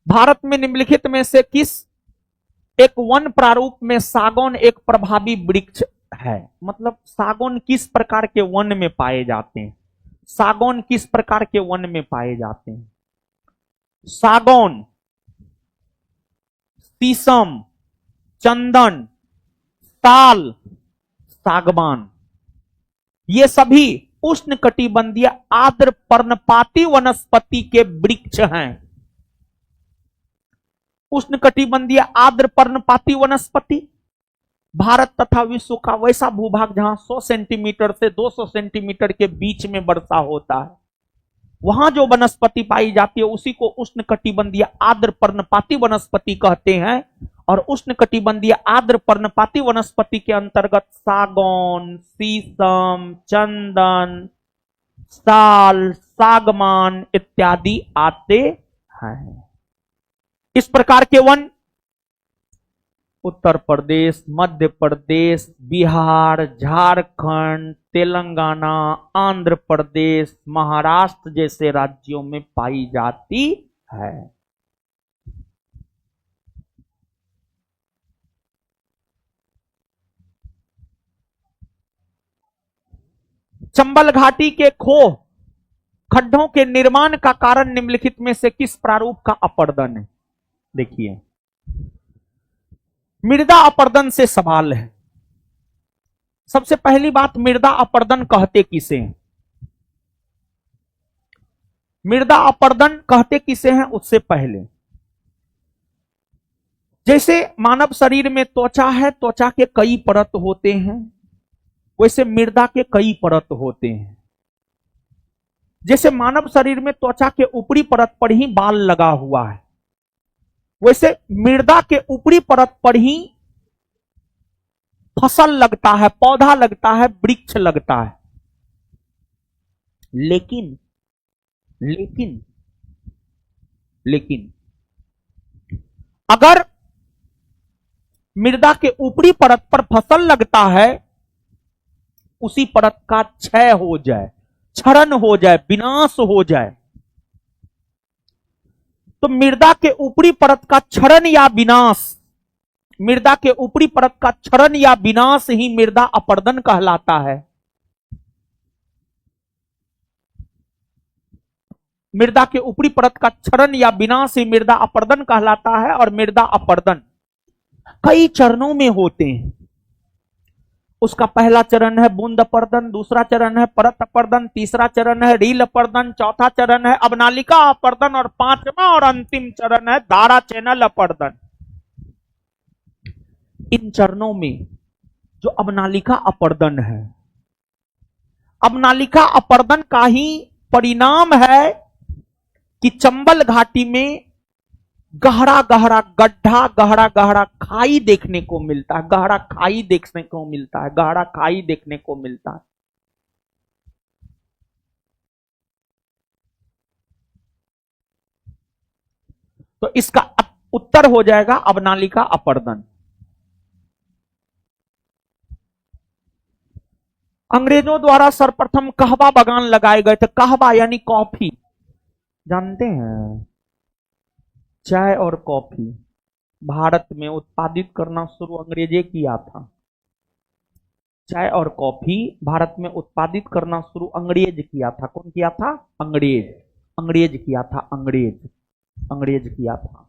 भारत में निम्नलिखित में से किस एक वन प्रारूप में सागौन एक प्रभावी वृक्ष है? मतलब सागौन किस प्रकार के वन में पाए जाते हैं? सागौन किस प्रकार के वन में पाए जाते हैं? सागौन, शीशम, चंदन, ताल, सागवान, ये सभी उष्णकटिबंधीय आर्द्र पर्णपाती वनस्पति के वृक्ष हैं। उष्णकटिबंधीय आर्द्र पर्णपाती वनस्पति भारत तथा विश्व का वैसा भूभाग जहां 100 सेंटीमीटर से 200 सेंटीमीटर के बीच में वर्षा होता है, वहां जो वनस्पति पाई जाती है उसी को उष्णकटिबंधीय आर्द्र पर्णपाती वनस्पति कहते हैं। और उष्णकटिबंधीय आर्द्र पर्णपाती वनस्पति के अंतर्गत सागौन, शीशम, चंदन, साल, सागमान इत्यादि आते हैं। इस प्रकार के वन उत्तर प्रदेश, मध्य प्रदेश, बिहार, झारखंड, तेलंगाना, आंध्र प्रदेश, महाराष्ट्र जैसे राज्यों में पाई जाती है। चंबल घाटी के खो खड्डों के निर्माण का कारण निम्नलिखित में से किस प्रारूप का अपर्दन है? देखिए मृदा अपर्दन से सवाल है। सबसे पहली बात, मृदा अपर्दन कहते किसे हैं? मृदा अपर्दन कहते किसे हैं उससे पहले जैसे मानव शरीर में त्वचा है, त्वचा के कई परत होते हैं, वैसे मृदा के कई परत होते हैं। जैसे मानव शरीर में त्वचा के ऊपरी परत पर ही बाल लगा हुआ है, वैसे मृदा के ऊपरी परत पर ही फसल लगता है, पौधा लगता है, वृक्ष लगता है। लेकिन लेकिन लेकिन अगर मृदा के ऊपरी परत पर फसल लगता है, उसी परत का क्षय हो जाए, क्षरण हो जाए, विनाश हो जाए, तो मृदा के ऊपरी परत का क्षरण या विनाश, मृदा के ऊपरी परत का क्षरण या विनाश ही मृदा अपरदन कहलाता है। मृदा के ऊपरी परत का क्षरण या विनाश ही मृदा अपरदन कहलाता है। और मृदा अपरदन कई चरणों में होते हैं। उसका पहला चरण है बूंद अपर्दन, दूसरा चरण है परत अपर्दन, तीसरा चरण है रील अपर्दन, चौथा चरण है अवनालिका अपर्दन और पांचवा और अंतिम चरण है धारा चैनल अपर्दन। इन चरणों में जो अवनालिका अपर्दन है, अवनालिका अपर्दन का ही परिणाम है कि चंबल घाटी में गहरा गहरा गड्ढा, गहरा गहरा खाई देखने को मिलता है, गहरा खाई देखने को मिलता है, गहरा खाई देखने को मिलता है। तो इसका उत्तर हो जाएगा अवनालिका अपर्दन। अंग्रेजों द्वारा सर्वप्रथम कहवा बागान लगाए गए थे। कहवा यानी कॉफी, जानते हैं? चाय और कॉफी भारत में उत्पादित करना शुरू अंग्रेजे किया था। चाय और कॉफी भारत में उत्पादित करना शुरू अंग्रेज किया था। कौन किया था? अंग्रेज। अंग्रेज किया था, अंग्रेज। अंग्रेज किया था,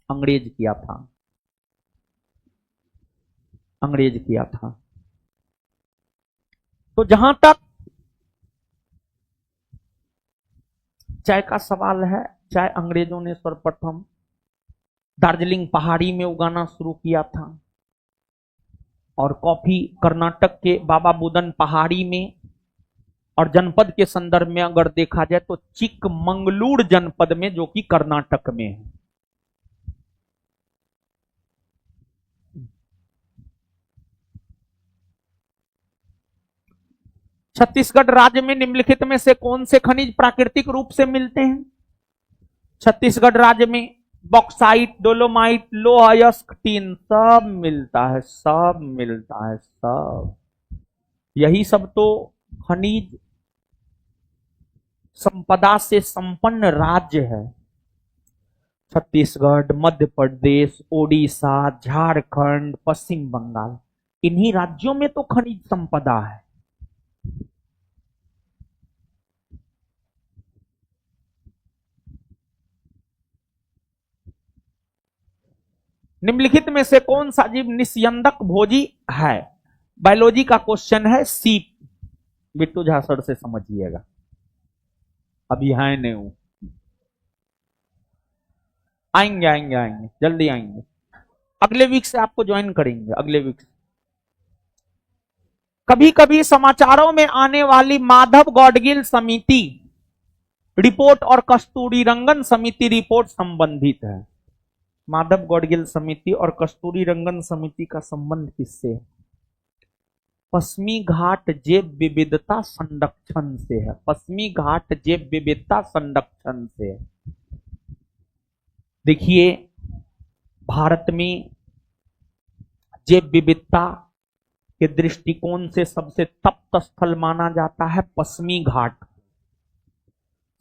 अंग्रेज किया था, अंग्रेज किया था। तो जहां तक चाय का सवाल है, चाय अंग्रेजों ने सर्वप्रथम दार्जिलिंग पहाड़ी में उगाना शुरू किया था और कॉफी कर्नाटक के बाबा बुदन पहाड़ी में, और जनपद के संदर्भ में अगर देखा जाए तो चिकमंगलूर जनपद में, जो कि कर्नाटक में है। छत्तीसगढ़ राज्य में निम्नलिखित में से कौन से खनिज प्राकृतिक रूप से मिलते हैं? छत्तीसगढ़ राज्य में बॉक्साइट, डोलोमाइट, लोहा, अयस्क, टीन सब मिलता है, सब मिलता है, सब। यही सब तो खनिज संपदा से संपन्न राज्य है। छत्तीसगढ़, मध्य प्रदेश, ओडिशा, झारखंड, पश्चिम बंगाल, इन्हीं राज्यों में तो खनिज संपदा है। निम्नलिखित में से कौन सा जीव निस्यंदक भोजी है? बायोलॉजी का क्वेश्चन है। सीप। बिट्टू झा सर से समझिएगा, अभी है नहीं हूं, आएंगे आएंगे आएंगे, जल्दी आएंगे। अगले वीक से आपको ज्वाइन करेंगे, अगले वीक से। कभी कभी समाचारों में आने वाली माधव गौडगिल समिति रिपोर्ट और कस्तूरी रंगन समिति रिपोर्ट संबंधित है। माधव गौडगिल समिति और कस्तूरी रंगन समिति का संबंध किससे है? पश्चिमी घाट जैव विविधता संरक्षण से है। पश्चिमी घाट जैव विविधता संरक्षण से है। देखिए, भारत में जैव विविधता के दृष्टिकोण से सबसे तप्त स्थल माना जाता है पश्चिमी घाट।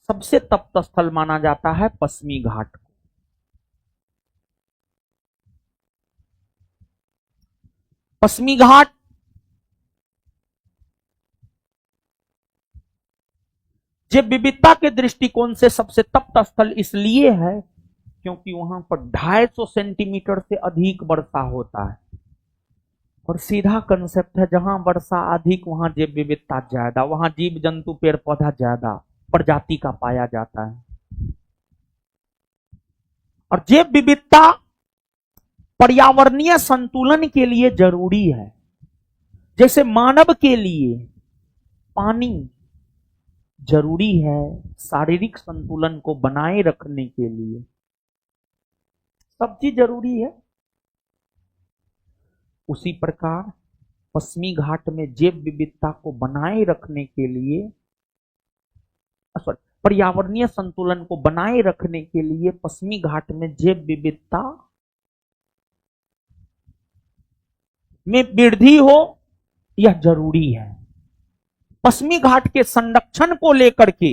सबसे तप्त स्थल माना जाता है पश्चिमी घाट। पश्चिमी घाट जैव विविधता के दृष्टिकोण से सबसे तप्त स्थल इसलिए है क्योंकि वहां पर 250 सेंटीमीटर से अधिक वर्षा होता है। और सीधा कंसेप्ट है, जहां वर्षा अधिक वहां जैव विविधता ज्यादा, वहां जीव जंतु पेड़ पौधा ज्यादा प्रजाति का पाया जाता है। और जैव विविधता पर्यावरणीय संतुलन के लिए जरूरी है। जैसे मानव के लिए पानी जरूरी है शारीरिक संतुलन को बनाए रखने के लिए, सब चीज जरूरी है। उसी प्रकार पश्चिमी घाट में जैव विविधता को बनाए रखने के लिए, पर्यावरणीय संतुलन को बनाए रखने के लिए पश्चिमी घाट में जैव विविधता में वृद्धि हो, यह जरूरी है। पश्चिमी घाट के संरक्षण को लेकर के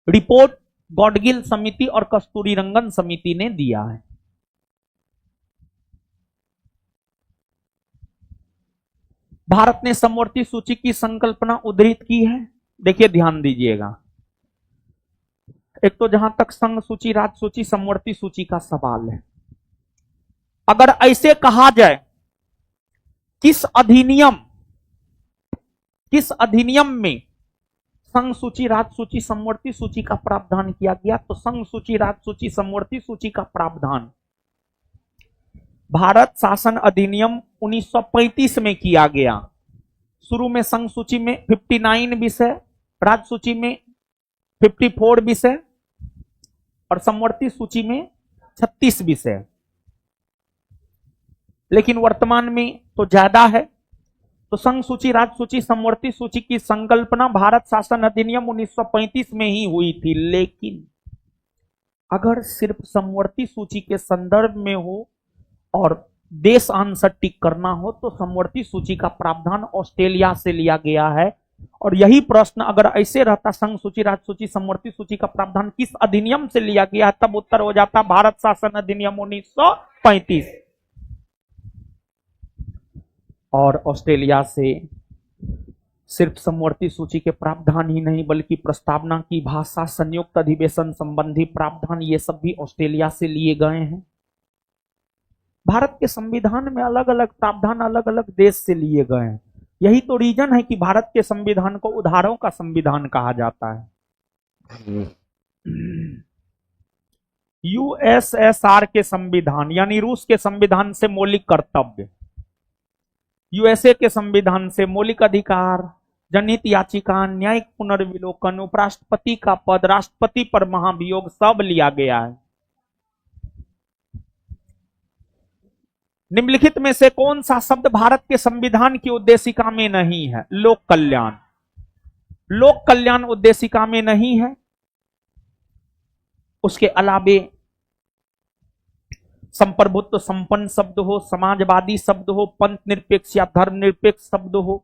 रिपोर्ट गॉडगिल समिति और कस्तूरीरंगन समिति ने दिया है। भारत ने समवर्ती सूची की संकल्पना उद्धृत की है। देखिए ध्यान दीजिएगा, एक तो जहां तक संघ सूची, राज्य सूची, समवर्ती सूची का सवाल है, अगर ऐसे कहा जाए किस अधिनियम में संघ सूची, राज्य सूची, समवर्ती सूची का प्रावधान किया गया, तो संघ सूची, राज्य सूची, समवर्ती सूची का प्रावधान भारत शासन अधिनियम 1935 में किया गया। शुरू में संघ सूची में 59 विषय, राज्य सूची में 54 विषय और समवर्ती सूची में 36 विषय, लेकिन वर्तमान में तो ज्यादा है। तो संघ सूची, राज्य सूची, समवर्ती सूची की संकल्पना भारत शासन अधिनियम 1935 में ही हुई थी। लेकिन अगर सिर्फ समवर्ती सूची के संदर्भ में हो और देश आंसर टिक करना हो तो समवर्ती सूची का प्रावधान ऑस्ट्रेलिया से लिया गया है। और यही प्रश्न अगर ऐसे रहता संघ सूची, राज्य सूची, समवर्ती सूची का प्रावधान किस अधिनियम से लिया गया, तब उत्तर हो जाता भारत शासन अधिनियम 1935। और ऑस्ट्रेलिया से सिर्फ समवर्ती सूची के प्रावधान ही नहीं बल्कि प्रस्तावना की भाषा, संयुक्त अधिवेशन संबंधी प्रावधान, ये सब भी ऑस्ट्रेलिया से लिए गए हैं। भारत के संविधान में अलग अलग प्रावधान अलग अलग देश से लिए गए हैं। यही तो रीजन है कि भारत के संविधान को उधारों का संविधान कहा जाता है। यूएसएसआर के संविधान यानी रूस के संविधान से मौलिक कर्तव्य, यूएसए के संविधान से मौलिक अधिकार, जनहित याचिका, न्यायिक पुनर्विलोकन, उपराष्ट्रपति का पद, राष्ट्रपति पर महाभियोग, सब लिया गया है। निम्नलिखित में से कौन सा शब्द भारत के संविधान की उद्देशिका में नहीं है? लोक कल्याण। लोक कल्याण उद्देशिका में नहीं है। उसके अलावे संप्रभुत्व संपन्न शब्द हो, समाजवादी शब्द हो, पंथ निरपेक्ष या धर्म निरपेक्ष शब्द हो,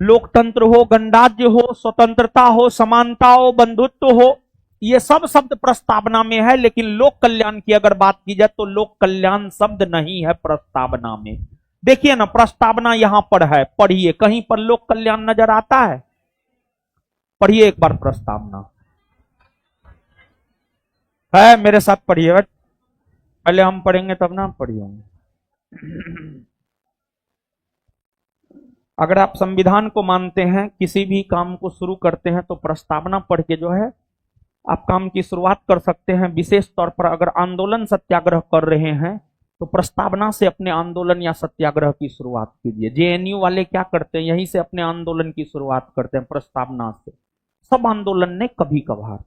लोकतंत्र हो, गणराज्य हो, स्वतंत्रता हो, समानता हो, बंधुत्व हो, ये सब शब्द प्रस्तावना में है। लेकिन लोक कल्याण की अगर बात की जाए तो लोक कल्याण शब्द नहीं है प्रस्तावना में। देखिए ना, प्रस्तावना यहां पर है, पढ़िए, कहीं पर लोक कल्याण नजर आता है? पढ़िए एक बार प्रस्तावना है, मेरे साथ पढ़िए। पहले हम पढ़ेंगे तब ना पढ़िए। अगर आप संविधान को मानते हैं, किसी भी काम को शुरू करते हैं तो प्रस्तावना पढ़ के जो है आप काम की शुरुआत कर सकते हैं। विशेष तौर पर अगर आंदोलन सत्याग्रह कर रहे हैं तो प्रस्तावना से अपने आंदोलन या सत्याग्रह की शुरुआत कीजिए। जेएनयू वाले क्या करते हैं, यहीं से अपने आंदोलन की शुरुआत करते हैं, प्रस्तावना से। सब आंदोलन ने कभी कभार।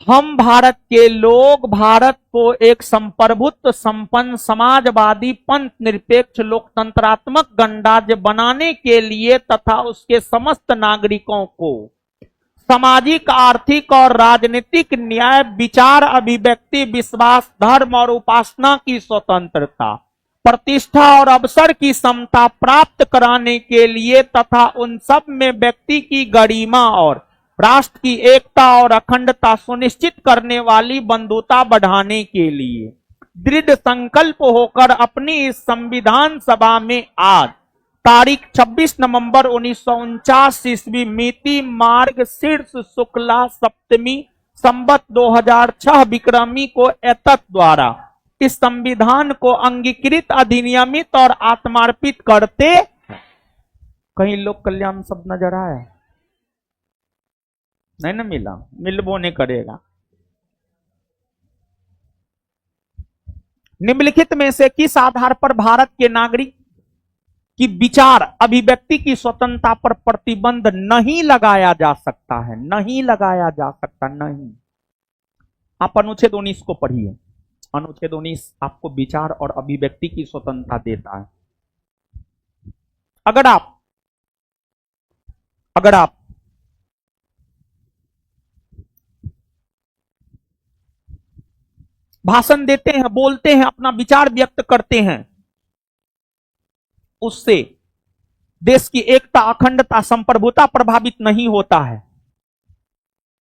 हम भारत के लोग भारत को एक संप्रभुत्व संपन्न समाजवादी पंथ निरपेक्ष लोकतंत्रात्मक गणराज्य बनाने के लिए तथा उसके समस्त नागरिकों को सामाजिक, आर्थिक और राजनीतिक न्याय, विचार, अभिव्यक्ति, विश्वास, धर्म और उपासना की स्वतंत्रता, प्रतिष्ठा और अवसर की समता प्राप्त कराने के लिए तथा उन सब में व्यक्ति की गरिमा और राष्ट्र की एकता और अखंडता सुनिश्चित करने वाली बंधुता बढ़ाने के लिए दृढ़ संकल्प होकर अपनी इस संविधान सभा में आज तारीख 26 नवंबर 1949 ईस्वी मिति मार्ग शीर्ष शुक्ला सप्तमी संवत 2006 विक्रमी को एतत् द्वारा इस संविधान को अंगीकृत, अधिनियमित और आत्मार्पित करते। कहीं लोक कल्याण शब्द नजर आया? नहीं ना मिला, मिलबो नहीं करेगा। निम्नलिखित में से किस आधार पर भारत के नागरिक की विचार अभिव्यक्ति की स्वतंत्रता पर प्रतिबंध नहीं लगाया जा सकता है? नहीं लगाया जा सकता, नहीं। आप अनुच्छेद 19 को पढ़िए। अनुच्छेद 19 आपको विचार और अभिव्यक्ति की स्वतंत्रता देता है। अगर आप भाषण देते हैं, बोलते हैं, अपना विचार व्यक्त करते हैं, उससे देश की एकता, अखंडता, संप्रभुता प्रभावित नहीं होता है,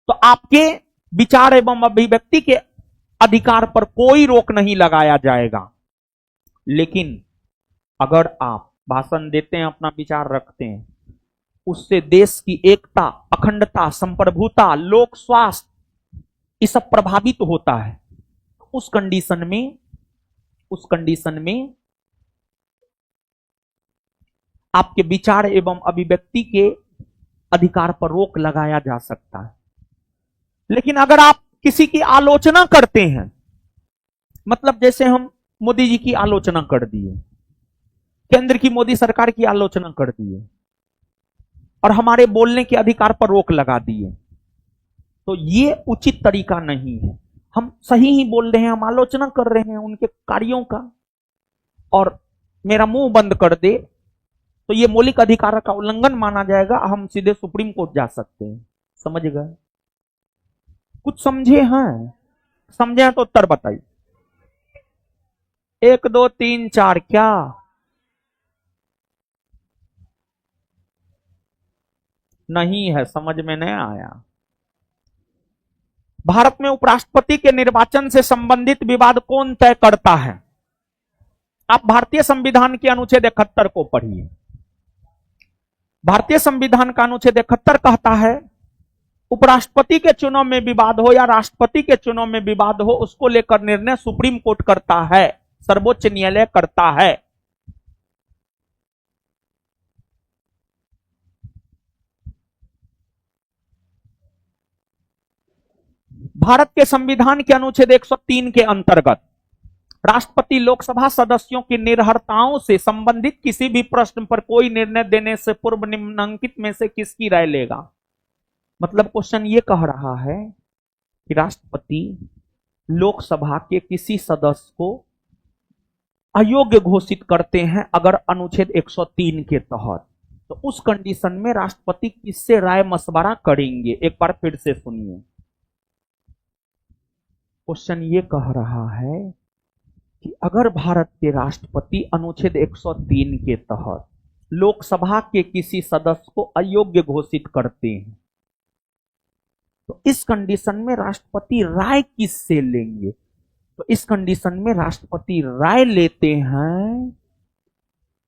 तो आपके विचार एवं अभिव्यक्ति के अधिकार पर कोई रोक नहीं लगाया जाएगा। लेकिन अगर आप भाषण देते हैं, अपना विचार रखते हैं, उससे देश की एकता, अखंडता, संप्रभुता, लोक स्वास्थ्य ये सब प्रभावित होता है, उस कंडीशन में आपके विचार एवं अभिव्यक्ति के अधिकार पर रोक लगाया जा सकता है। लेकिन अगर आप किसी की आलोचना करते हैं, मतलब जैसे हम मोदी जी की आलोचना कर दिए, केंद्र की मोदी सरकार की आलोचना कर दिए और हमारे बोलने के अधिकार पर रोक लगा दिए, तो ये उचित तरीका नहीं है। हम सही ही बोल रहे हैं, हम आलोचना कर रहे हैं उनके कार्यों का, और मेरा मुंह बंद कर दे तो ये मौलिक अधिकार का उल्लंघन माना जाएगा, हम सीधे सुप्रीम कोर्ट जा सकते हैं। समझ गए? कुछ समझे हैं? समझे हैं तो उत्तर बताइए। 1 2 3 4 क्या? नहीं है, समझ में नहीं आया। भारत में उपराष्ट्रपति के निर्वाचन से संबंधित विवाद कौन तय करता है? आप भारतीय संविधान के अनुच्छेद 71 को पढ़िए। भारतीय संविधान का अनुच्छेद 71 कहता है, उपराष्ट्रपति के चुनाव में विवाद हो या राष्ट्रपति के चुनाव में विवाद हो, उसको लेकर निर्णय सुप्रीम कोर्ट करता है, सर्वोच्च न्यायालय करता है। भारत के संविधान के अनुच्छेद 103 के अंतर्गत राष्ट्रपति लोकसभा सदस्यों की निर्भरताओं से संबंधित किसी भी प्रश्न पर कोई निर्णय देने से पूर्व निम्नलिखित में से किसकी राय लेगा? मतलब क्वेश्चन ये कह रहा है कि राष्ट्रपति लोकसभा के किसी सदस्य को अयोग्य घोषित करते हैं अगर अनुच्छेद 103 के तहत, तो उस कंडीशन में राष्ट्रपति किससे राय मशवरा करेंगे? एक बार फिर से सुनिए। क्वेश्चन ये कह रहा है कि अगर भारत के राष्ट्रपति अनुच्छेद 103 के तहत लोकसभा के किसी सदस्य को अयोग्य घोषित करते हैं, तो इस कंडीशन में राष्ट्रपति राय किससे लेंगे? तो इस कंडीशन में राष्ट्रपति राय लेते हैं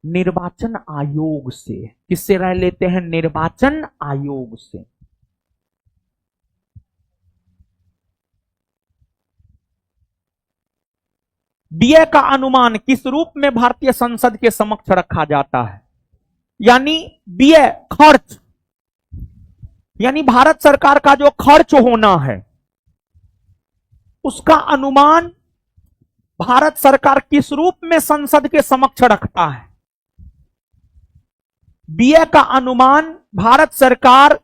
निर्वाचन आयोग से। किससे राय लेते हैं? निर्वाचन आयोग से। व्यय का अनुमान किस रूप में भारतीय संसद के समक्ष रखा जाता है? यानी व्यय, खर्च, यानी भारत सरकार का जो खर्च होना है उसका अनुमान भारत सरकार किस रूप में संसद के समक्ष रखता है? व्यय का अनुमान भारत सरकार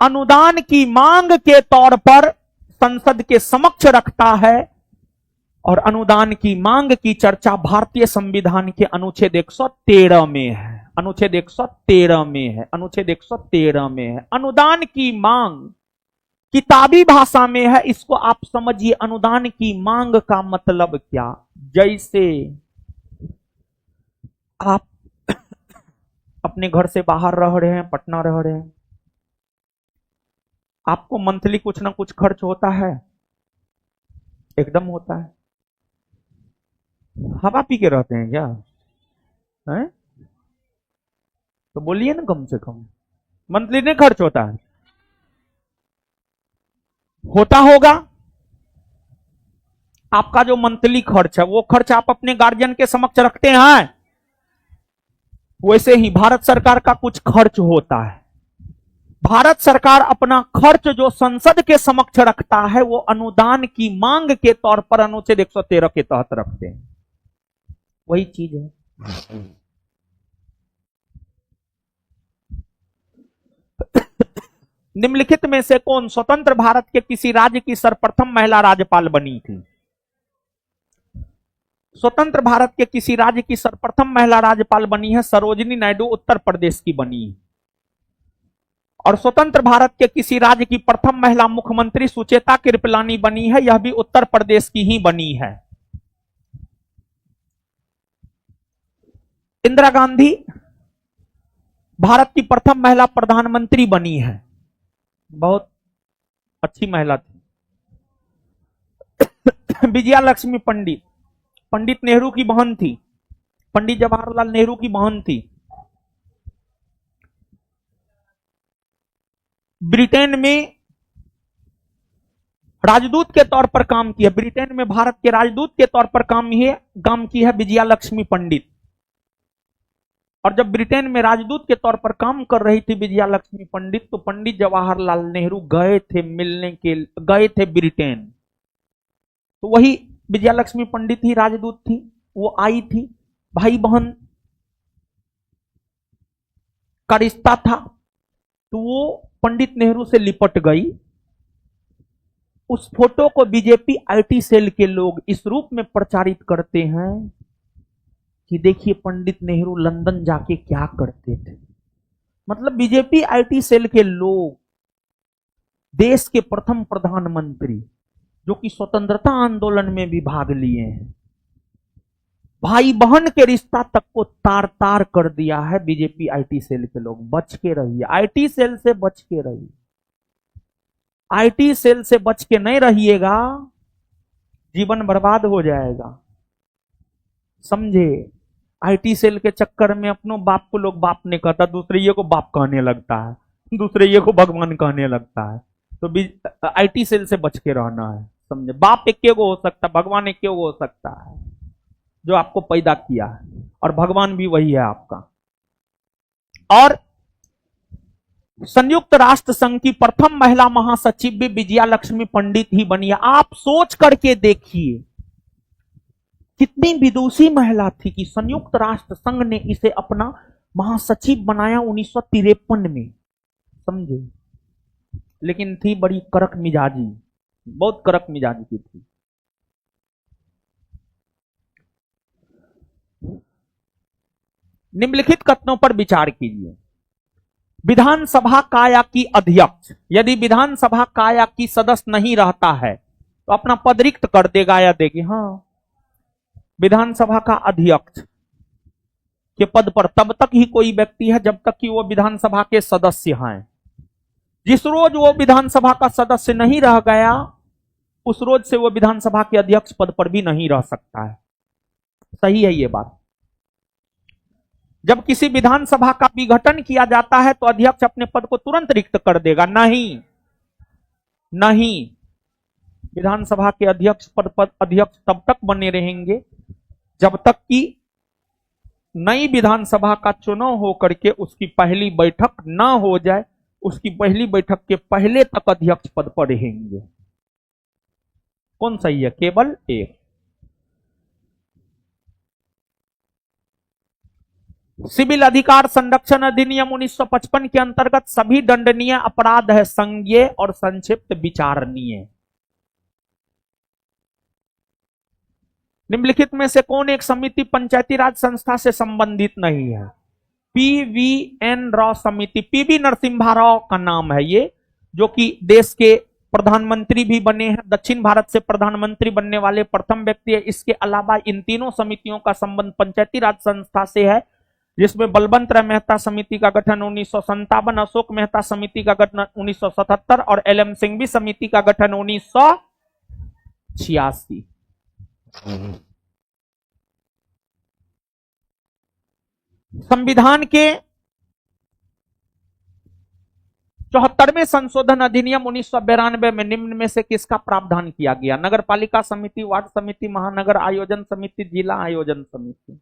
अनुदान की मांग के तौर पर संसद के समक्ष रखता है, और अनुदान की मांग की चर्चा भारतीय संविधान के अनुच्छेद 113 में है। अनुच्छेद 113 में है। अनुच्छेद 113 में है। अनुदान की मांग किताबी भाषा में है, इसको आप समझिए। अनुदान की मांग का मतलब क्या? जैसे आप अपने घर से बाहर रह रहे हैं, पटना रह रहे हैं, आपको मंथली कुछ ना कुछ खर्च होता है, एकदम होता है। हवा पी के रहते हैं क्या? है? तो बोलिए ना, कम से कम मंथली नहीं खर्च होता है? होता होगा। आपका जो मंथली खर्च है वो खर्च आप अपने गार्जियन के समक्ष रखते हैं। वैसे ही भारत सरकार का कुछ खर्च होता है, भारत सरकार अपना खर्च जो संसद के समक्ष रखता है वो अनुदान की मांग के तौर पर अनुच्छेद 113 के तहत रखते हैं। वही चीज है। निम्नलिखित में से कौन स्वतंत्र भारत के किसी राज्य की सर्वप्रथम महिला राज्यपाल बनी थी? स्वतंत्र भारत के किसी राज्य की सर्वप्रथम महिला राज्यपाल बनी है सरोजिनी नायडू, उत्तर प्रदेश की बनी है। और स्वतंत्र भारत के किसी राज्य की प्रथम महिला मुख्यमंत्री सुचेता कृपलानी बनी है, यह भी उत्तर प्रदेश की ही बनी है। इंदिरा गांधी भारत की प्रथम महिला प्रधानमंत्री बनी है, बहुत अच्छी महिला थी। विजया लक्ष्मी पंडित, पंडित नेहरू की बहन थी, पंडित जवाहरलाल नेहरू की बहन थी। ब्रिटेन में राजदूत के तौर पर काम किया, ब्रिटेन में भारत के राजदूत के तौर पर काम की है विजया लक्ष्मी पंडित। और जब ब्रिटेन में राजदूत के तौर पर काम कर रही थी विजया लक्ष्मी पंडित, तो पंडित जवाहरलाल नेहरू गए थे ब्रिटेन। तो वही विजया लक्ष्मी पंडित ही राजदूत थी, वो आई थी, भाई बहन का रिश्ता था, तो वो पंडित नेहरू से लिपट गई। उस फोटो को बीजेपी आईटी सेल के लोग इस रूप में प्रचारित करते हैं कि देखिए पंडित नेहरू लंदन जाके क्या करते थे। मतलब बीजेपी आईटी सेल के लोग देश के प्रथम प्रधानमंत्री जो कि स्वतंत्रता आंदोलन में भी भाग लिए हैं, भाई बहन के रिश्ता तक को तार तार कर दिया है बीजेपी आईटी सेल के लोग। बच के रहिए, आईटी सेल से बच के रहिए। आईटी सेल से बच के नहीं रहिएगा, जीवन बर्बाद हो जाएगा, समझे। आईटी सेल के चक्कर में अपनों बाप को लोग बाप नहीं कहता, दूसरे ये को बाप कहने लगता है, दूसरे ये को भगवान कहने लगता है। तो आईटी सेल से बच के रहना है, समझे। बाप एक को हो सकता है, भगवान एक को हो सकता है जो आपको पैदा किया है, और भगवान भी वही है आपका। और संयुक्त राष्ट्र संघ की प्रथम महिला महासचिव भी विजया लक्ष्मी पंडित ही बनी है। आप सोच करके देखिए कितनी विदुषी महिला थी कि संयुक्त राष्ट्र संघ ने इसे अपना महासचिव बनाया 1953 में, समझे। लेकिन थी बड़ी कड़क मिजाजी, बहुत कड़क मिजाजी की थी। निम्नलिखित कथनों पर विचार कीजिए। विधानसभा काया की अध्यक्ष यदि विधानसभा काया की सदस्य नहीं रहता है तो अपना पद रिक्त कर देगा या देगी? हाँ, विधानसभा का अध्यक्ष के पद पर तब तक ही कोई व्यक्ति है जब तक कि वो विधानसभा के सदस्य हैं। जिस रोज वो विधानसभा का सदस्य नहीं रह गया, उस रोज से वो विधानसभा के अध्यक्ष पद पर भी नहीं रह सकता है। सही है ये बात। जब किसी विधानसभा का विघटन किया जाता है तो अध्यक्ष अपने पद को तुरंत रिक्त कर देगा। नहीं, विधानसभा के अध्यक्ष पद पर अध्यक्ष तब तक बने रहेंगे जब तक कि नई विधानसभा का चुनाव होकर के उसकी पहली बैठक ना हो जाए। उसकी पहली बैठक के पहले तक अध्यक्ष पद पर रहेंगे। कौन सही है? केवल एक। सिविल अधिकार संरक्षण अधिनियम 1955 के अंतर्गत सभी दंडनीय अपराध है संज्ञेय और संक्षिप्त विचारणीय। निम्नलिखित में से कौन एक समिति पंचायती राज संस्था से संबंधित नहीं है? पीवीएन राव समिति, पीवी नरसिम्हा राव का नाम है ये, जो कि देश के प्रधानमंत्री भी बने हैं, दक्षिण भारत से प्रधानमंत्री बनने वाले प्रथम व्यक्ति है। इसके अलावा इन तीनों समितियों का संबंध पंचायती राज संस्था से है, जिसमें बलवंत राय मेहता समिति का गठन 1957, अशोक मेहता समिति का गठन 1977 और एलएम सिंघवी समिति का गठन 1986। संविधान के 74वें संशोधन अधिनियम 1992 में निम्न में से किसका प्रावधान किया गया? नगर पालिका समिति, वार्ड समिति, महानगर आयोजन समिति, जिला आयोजन समिति।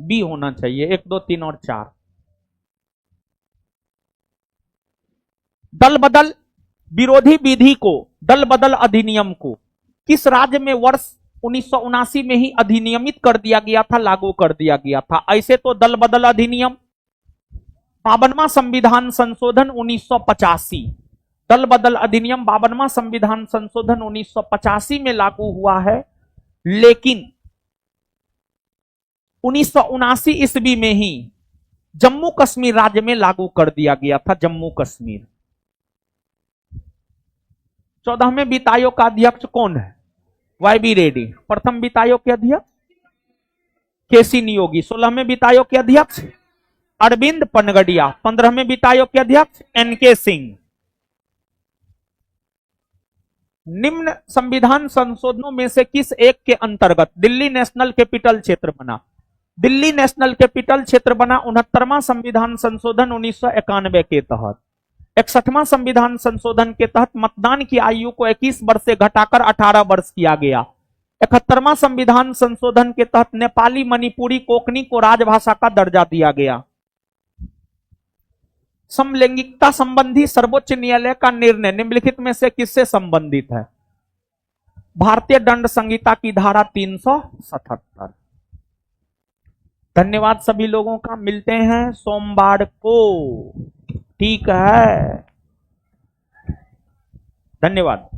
बी होना चाहिए, 1 2 3 और 4। दल बदल विरोधी विधि को, दल बदल अधिनियम को किस राज्य में वर्ष 1979 में ही अधिनियमित कर दिया गया था, लागू कर दिया गया था? ऐसे तो दल बदल अधिनियम 52वां संविधान संशोधन 1985, दल बदल अधिनियम 52वां संविधान संशोधन 1985 में लागू हुआ है, लेकिन 1979 ईस्वी में ही जम्मू कश्मीर राज्य में लागू कर दिया गया था, जम्मू कश्मीर। 14वें वित्त आयोग का अध्यक्ष कौन है? वाई.बी. रेड्डी। प्रथम वित्त आयोग के अध्यक्ष के.सी. नियोगी। 16वें वित्त आयोग के अध्यक्ष अरविंद पनगडिया। 15वें वित्त आयोग के अध्यक्ष एन.के. सिंह। निम्न संविधान संशोधनों में से किस एक के अंतर्गत दिल्ली नेशनल कैपिटल क्षेत्र बना? दिल्ली नेशनल कैपिटल क्षेत्र बना 69वां संविधान संशोधन 1991 के तहत। 61वां संविधान संशोधन के तहत मतदान की आयु को 21 वर्ष से घटाकर 18 वर्ष किया गया। 71वां संविधान संशोधन के तहत नेपाली, मणिपुरी, कोंकणी को राजभाषा का दर्जा दिया गया। समलैंगिकता संबंधी सर्वोच्च न्यायालय का निर्णय निम्नलिखित में से किससे संबंधित है? भारतीय दंड संहिता की धारा 377। धन्यवाद सभी लोगों का, मिलते हैं सोमवार को। ठीक है, धन्यवाद।